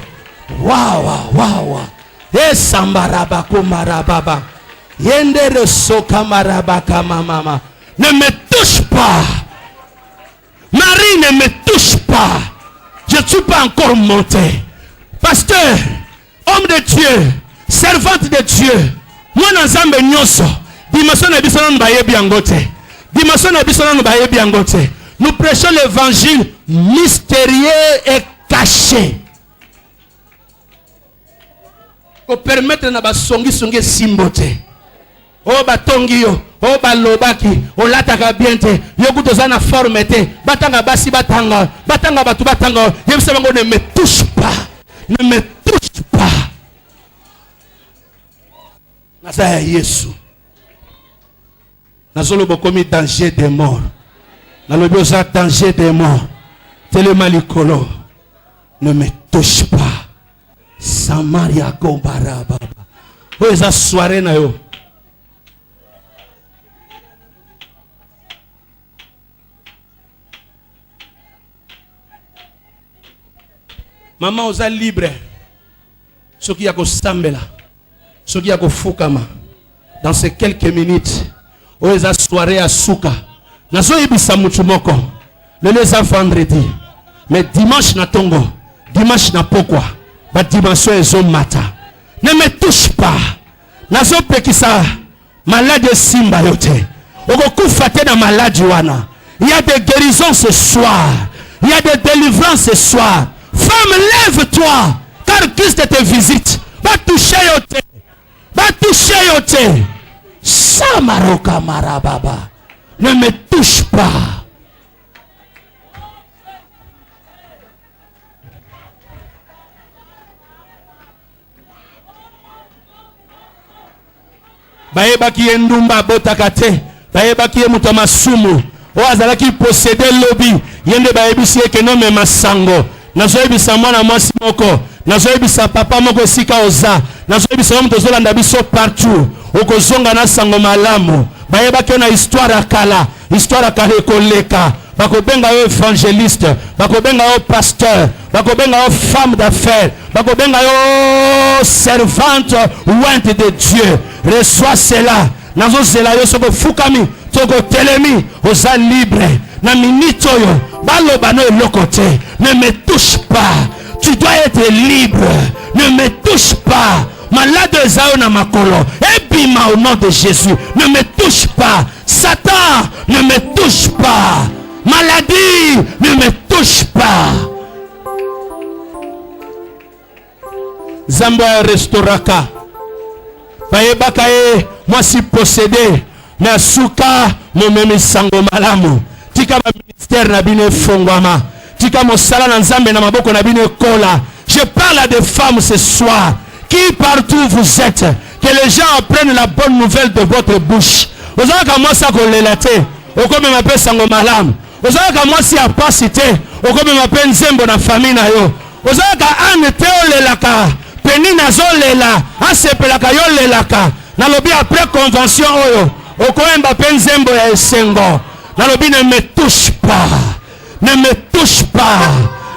Waouh. E sambaraba kumarababa. Yendere sokamaraba kamama. Ne me touche pas. Marie, ne me touche pas. Je ne suis pas encore monté. Pasteur, homme de Dieu, servante de Dieu. Moi, n'ensemble nyoso. Dimension na biso na baye biangote. Dimension na biso na baye biangote. Nous prêchons l'évangile mystérieux et caché. Pour permettre na basongi songi simbote. O batongi yo, o balobaki, o lataka biente, yo kutoza na forme te, batanga basi batanga batu batanga, yebisa bango ne me touche pas. Ne me touche pas. Nasa Yesu. Nazolo bokomi danger de mort. Naloboza danger de mort. Tellement likolo. Ne me touche pas. Samaria Gombara Baba. Où est la soirée na yo? Maman oza libre. Ce qui a ko sambela. Ce qui a ko fukama. Dans ces quelques minutes. Où est la soirée à Souka? Nazo ibisa mutumoko. Le lesa vendredi. Mais dimanche na tongo. Dimanche na pokwa. Ba dimension ezo mata. Ne me touche pas. Nazo pekisa malade simba yote. Oko kufate na malade wana. Il y a des guérisons ce soir. Il y a des délivrances ce soir. Femme, lève-toi. Car Christ te visite. Va toucher yote. Va toucher yote. Samaroka marababa. Ne me touche pas. Baebaki endumba botakate. Baebaki emutama sumu. Oazalaki posséder lobby. Yende baebisi eke no me masango. Nazoebisa mwana mwasi moko. Nazoebisa papa moko sika oza. Nazoebisa mtu zolanda biso partout. Okozonga na sango malamu. Baebaki na histoire akala. Histoire akala ekoleka. Bakobenga yo évangéliste. Bakobenga yo pasteur. Bakobenga yo femme d'affaires. Bakobenga yo servante ointe de Dieu. Reçois cela. Nazo zela yo soko fukami. Toko telemi. Oza libre. Na minito yo. Baloba no lokote. Ne me touche pas. Tu dois être libre. Ne me touche pas. Malade zao na makolo. Ebima au nom de Jésus. Ne me touche pas. Satan, ne me touche pas. Maladie, ne me touche pas. Zamba restauraka. Baebaka e moi si possédé. Mais souka mo memi sango malamu. Tika ma ministère na bine fongwama. Tika mo sala na nzambe na maboko na bine kola. Je parle à des femmes ce soir. Qui partout vous êtes, que les gens apprennent la bonne nouvelle de votre bouche. Vous avez qu'à moi ça qu'on l'élate. Au comme m'appelle sango malam. Vous avez qu'à moi si à pas cité. Au comme m'appelle nzembo na famille na yo. Vous avez qu'à ane teo lelaka. Peni na zo lela. Asepelaka yo lelaka. Nalobi après convention oyo. Au comme m'appelle nzembo ya esengo. Nalobi ne me touche pas. Ne me touche pas.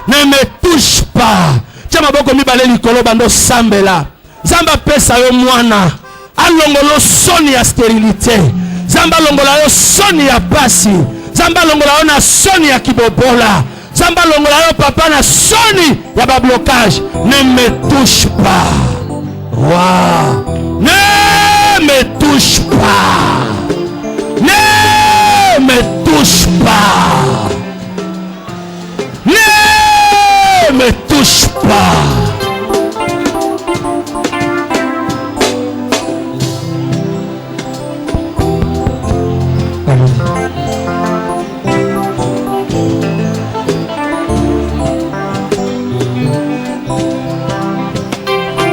Ne me touche pas. Chama boko mibale likolo bando sambela. Zamba pesa yo mwana. Alongolo soni ya stérilité. Zamba longola yo soni ya basi. Zamba longola yo na soni ya kibobola. Zamba longola yo papa na soni ya ba blocage. Ne me touche pas. Waouh. Ne me touche pas. Ne me touche pas. Ne me touche pas.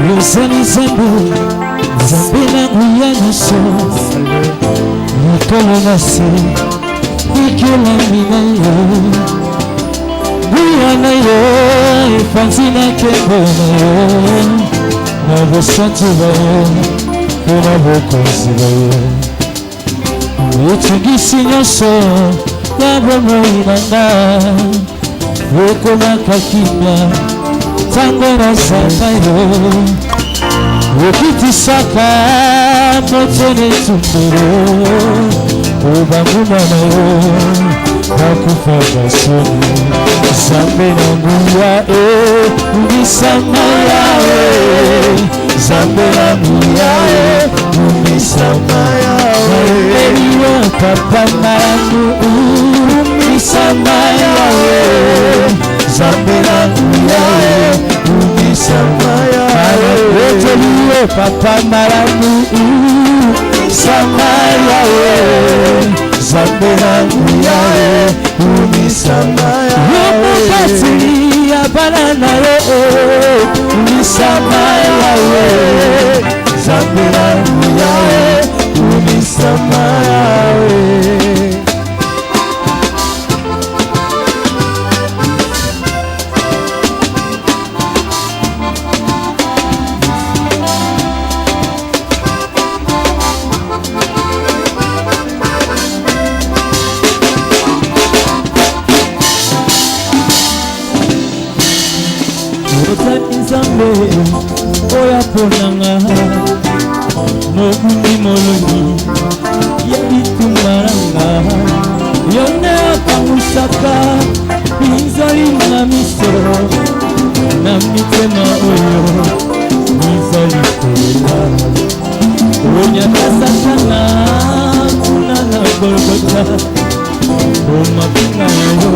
Luzani zambu, zambi na guyana so Nikolo nasi, nikila mina yo Guyana yo, ifanzi na kembo na yo Na bosantu ba yo, kuna bokonzi ba yo Utugisi nyoso, yabo mo inanda Wekona kakimya Tangora sabayo Ukiti saka Motene tumuro Ubanguma na yo Hakufa soni Zambe na nguya Unisama yawe Zambe na nguya Unisama yawe Eliyo papa marangu Unisama yawe Zambe na nguya Unisama yawe Eliyo papa marangu Unisama yawe Zambe na nguya Unisama yawe Umupati ya banana yo Unisama yawe Zambe na nguya Unisama yawe Oya ponanga Nogundi moloni Yabitumaranga Yone apamusaka Nizali na miso Na mitema oyo Nizali kola Onya kasakana Kuna na Golgota Oma pinga yo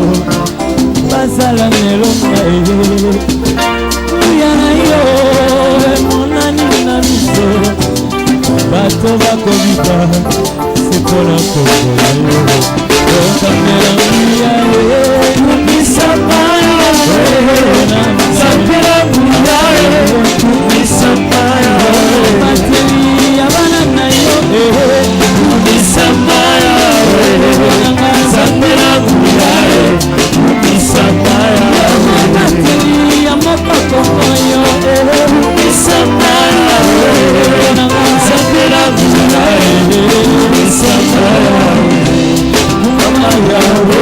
Basala melonga Yana yo Monani na miso Bato bako vipa Sepona koko yo Okamera mia Unisama yawe Sapira mia Unisama yawe Materi ya banana yo Unisama yawe Sapira mia Unisama yawe Materi ya mopako yo Unisama yawe Sapira mia Unisama yawe Kumama yawe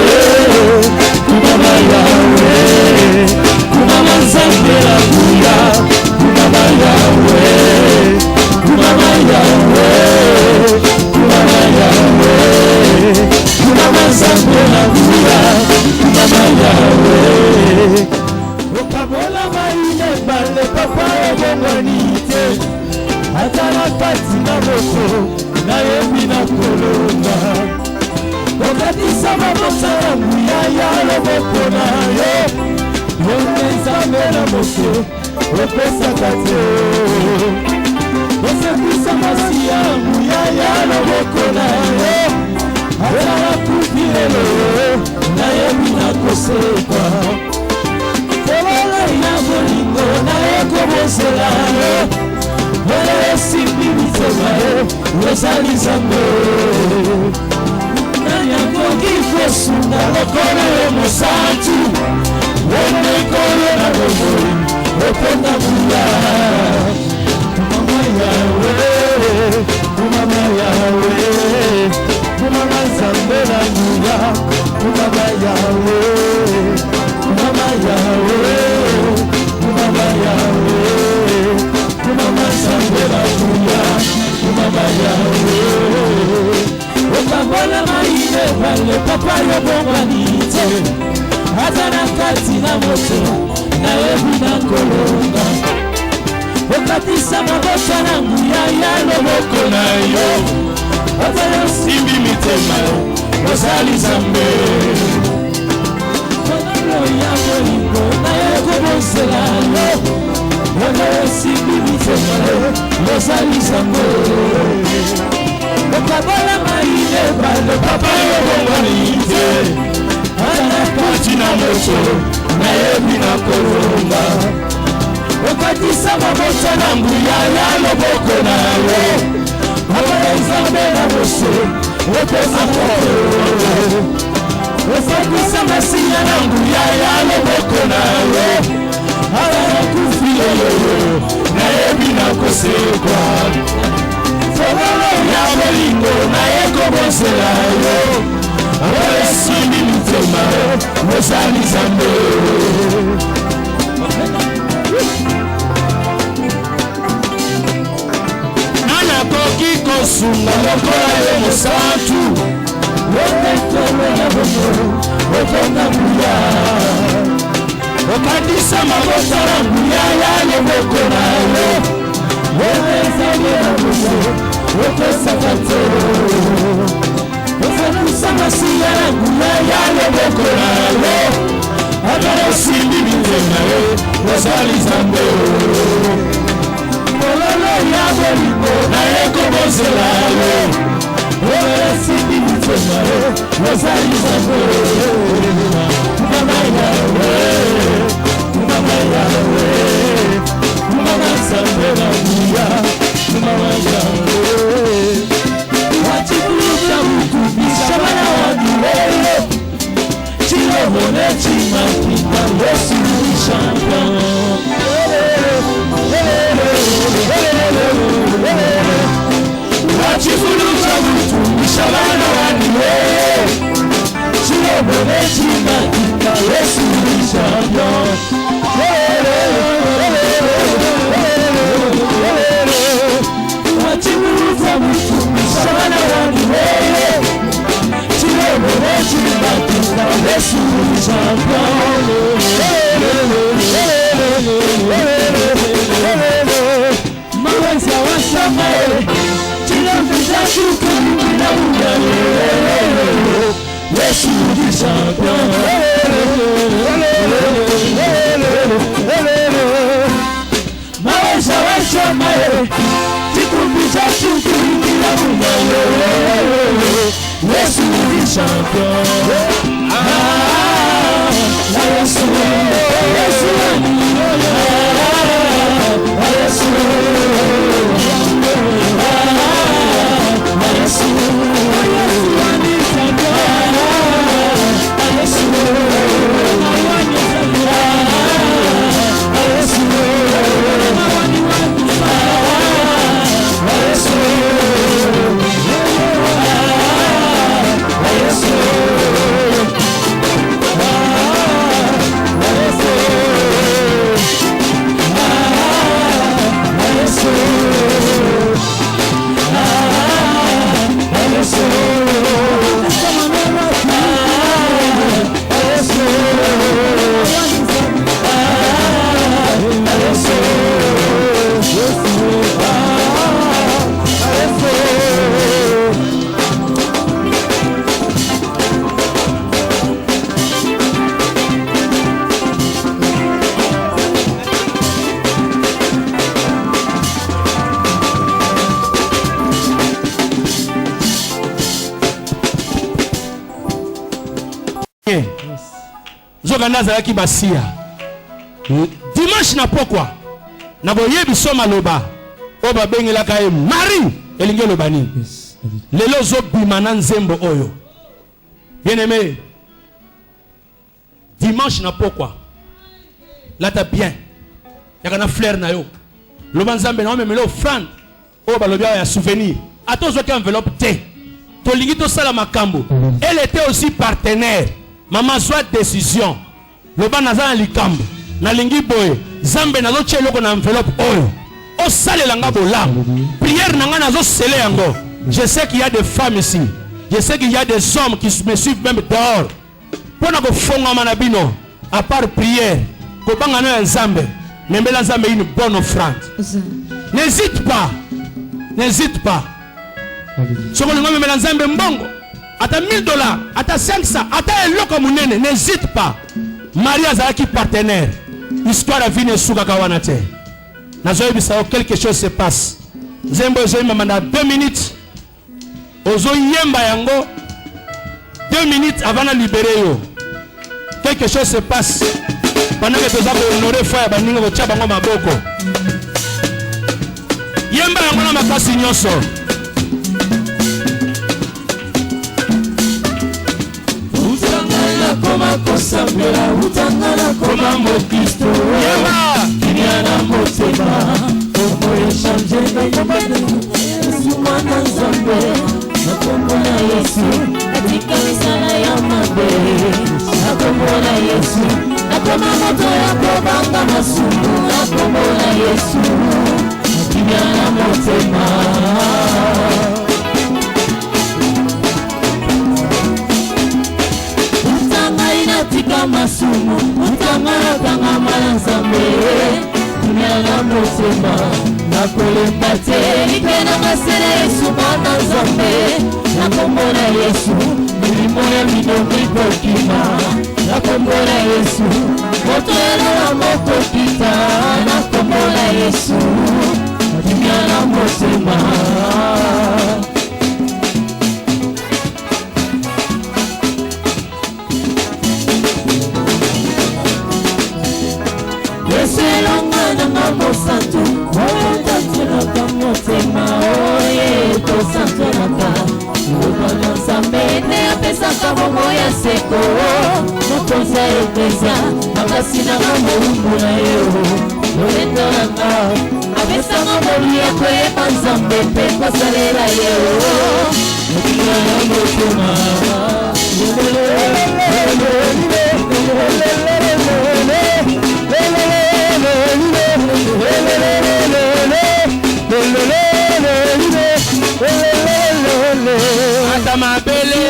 Kumama yawe Kumama Sapira mia Kumama yawe Kumama yawe Kumama yawe Kumama Sapira mia Kumama yawe Okabola maile bale papa ebonganite Atala kati na moko na yebi na kolonga Okatisa mabosa ya mbuya ya loboko na yo Yone nzambe na moko opesa kate Osekisa masi ya mbuya ya loboko na yo Atala kupilelo na yebi na kosekwa Kola ina bolingo na eko boselano Wele simbi mitema Wezali zambe Nanya kogi fosu na lokona yo mosantu Wene kore na gomori Openda mula Kumama yawe Kumama yawe Kumama zambe na mula Kumama yawe Kumama yawe Kumama yawe Kumama zambe na mula Kumama yawe Okabola maile vale papa yo bonganite Hata na kati na moto na ebi na kolonga okatisa mabota na nguya ya loboko na yo ozali osimbi mitema ozali Nzambe Tonalo ya bolingo na ekobosela yo ozali osimbi mitema ozali Nzambe okabola maile balo papa yo bongwani te anakati na moto na yebi na kolonga okatisa mabota na nguya ya loboko na yo abala Nzambe na bose opesa koto ofakisa masiya na nguya ya loboko na yo abala kufile yo na yebi na kosekwa fololo ya bolingo na ekobosela yo abala simbi mitema ozali Nzambe nakoki kosunga lokola yo mosantu otekolo ya bomo otonga nguya okatisa mabota na nguya ya loboko na yo oezali na bomo okosaka te ofanusa masiya na nguya ya loboko na yo atala osimbi mitema yo ozali Nzambe Ololo ya bolingo na ekobosela yo osimbi mitema yo ozali Nzambe Mama Yawe Mama Yawe Mama Nzambe na nguya Mama Yawe wachikuta mukubisha bana waduweyo chilobone chimakita Yesu ni champion wachifuluka mutumisha bana waniwe chilobone chimakita Yesu ni champion wachifuluka mutumisha bana waniwe chilobone chimakita Yesu ni champion Mawenza wasamae Chilombiza shukuru na ungane Yesu ni champion Mawenza wasamae Chilombiza shukuru na ungane Yesu ni champion Yesu ni Zogandaza ki basia dimanche na pokwa na boyebi soma loba oba bengela ka Marie elinge lobani lelo zo bimana nzembo oyo bien aimé dimanche na pokwa lata bien yaka na fleur na yo loba nzambe na memelo offrande oba lobia ya souvenir atozo ka enveloppe te to lingi to sala makambo elle était aussi partenaire maman soit décision loba nazana likambo na lingi boye zambe nazo cheloko na enveloppe oyo o sale langa bolam prière nanga nazo sele yango je sais qu'il y a des femmes ici je sais qu'il y a des hommes qui me suivent même dehors pona ko fonga manabino à part prière ko banga na nzambe Membela Nzambe une bonne offrande. N'hésite pas. N'hésite pas. Si vous voulez membela Nzambe mbongo, ata $1000, ata 500, ata eloko munene, n'hésite pas. Maria Zalaki partenaire. Histoire à vine souka kawanate. Nazoye bisao quelque chose se passe. Zembo zoye mamanda 2 minutes. Ozo yemba yango 2 minutes avant de libérer yo. Quelque chose se passe. Pendant que tu as honoré foi baninga ko chaba ngoma boko. Yemba yango na makasi nyoso. Utangala koma kosambela, utangala koma mokisto. Yemba Kiniana motema, omo yeshanje ngayobane. Sumana Nzambe, nakombola Yesu, katika misala ya mabe. Nakombola Yesu, nakoma moto ya kobanga masumu. Nakombola Yesu, kiniana motema. Utanga inatika masumu, utanga nakanga mala Nzambe. Kiniana motema, nakolemba te likena masere Yesu mwana Nzambe. Nakombola Yesu, milimo ya midomi kokima. Nakombola Yesu, moto ya moko kita. Nakombola Yesu, kiniana motema. Yesu elonga na mambo santu, oyo tatilaka motema, oye to santu naka. Lobana Nzambe ne apesaka bongo ya seko, mokonzi ya eklezia, makasi na mamolumbu na yo. Lolendo nanga, apesaka moli ya koyeba Nzambe mpe kosalela yo. Mokinga na motema. Atama bele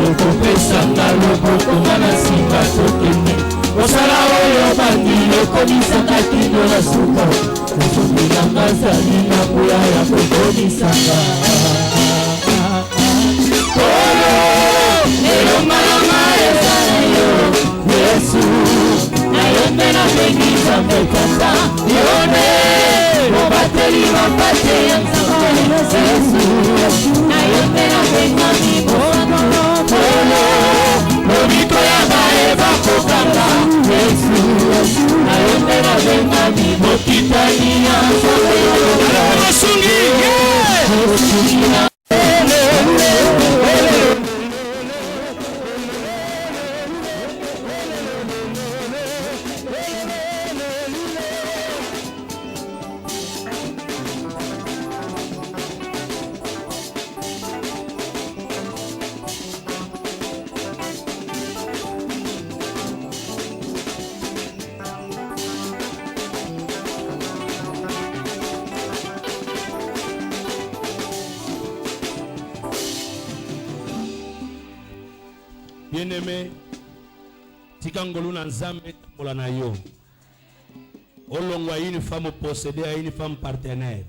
okopesanga loboko ngana singa tokende osala oyo bandi okomisanga kino na suka osobinanga zali na kuya ya kokomisanga oyo elongalonga ezala yo Yesu nayombe na bengi Nzambe tata yone obateli mapate ya Nzambe Yesu nayombe na benga mibona oyo lobiko ya baeba kokanga Yesu nayombe na benga mibokitani ya Nzambe masungi bien-aimé, tikangolu na Nzambe tambola na yo. Olongwa une femme possédée à une femme partenaire.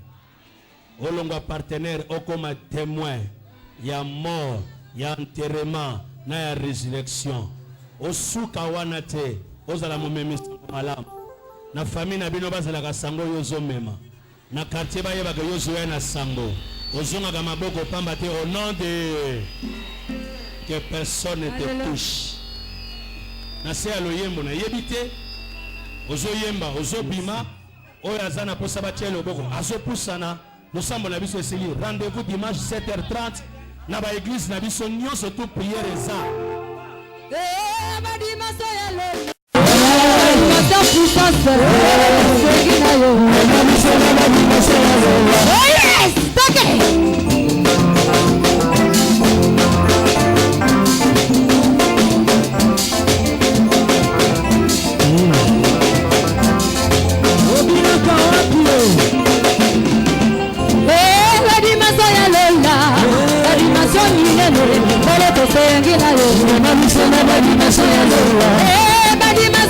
Olongwa partenaire okoma témoin. Ya mort, ya enterrement, na ya résurrection. Osuka wana te, ozala momemisa malamu. Na famille na bino bazala ka sango yozo mema. Na quartier ba yeba ka yozo ya na sango. Ozonga ka maboko pamba te au nom de que personne ne te touche. Na se alo yembo na yebite ozo yemba ozo bima oyo azana posa bachelo boko azo pusana losambo na biso esili rendez-vous dimanche 7h30 na ba église na biso nyonso tout prière eza ba dimanche ya lelo ta puissance oh yes take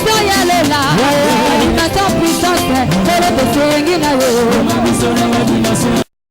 animation ya lela animation puissance tolo tosengi na yo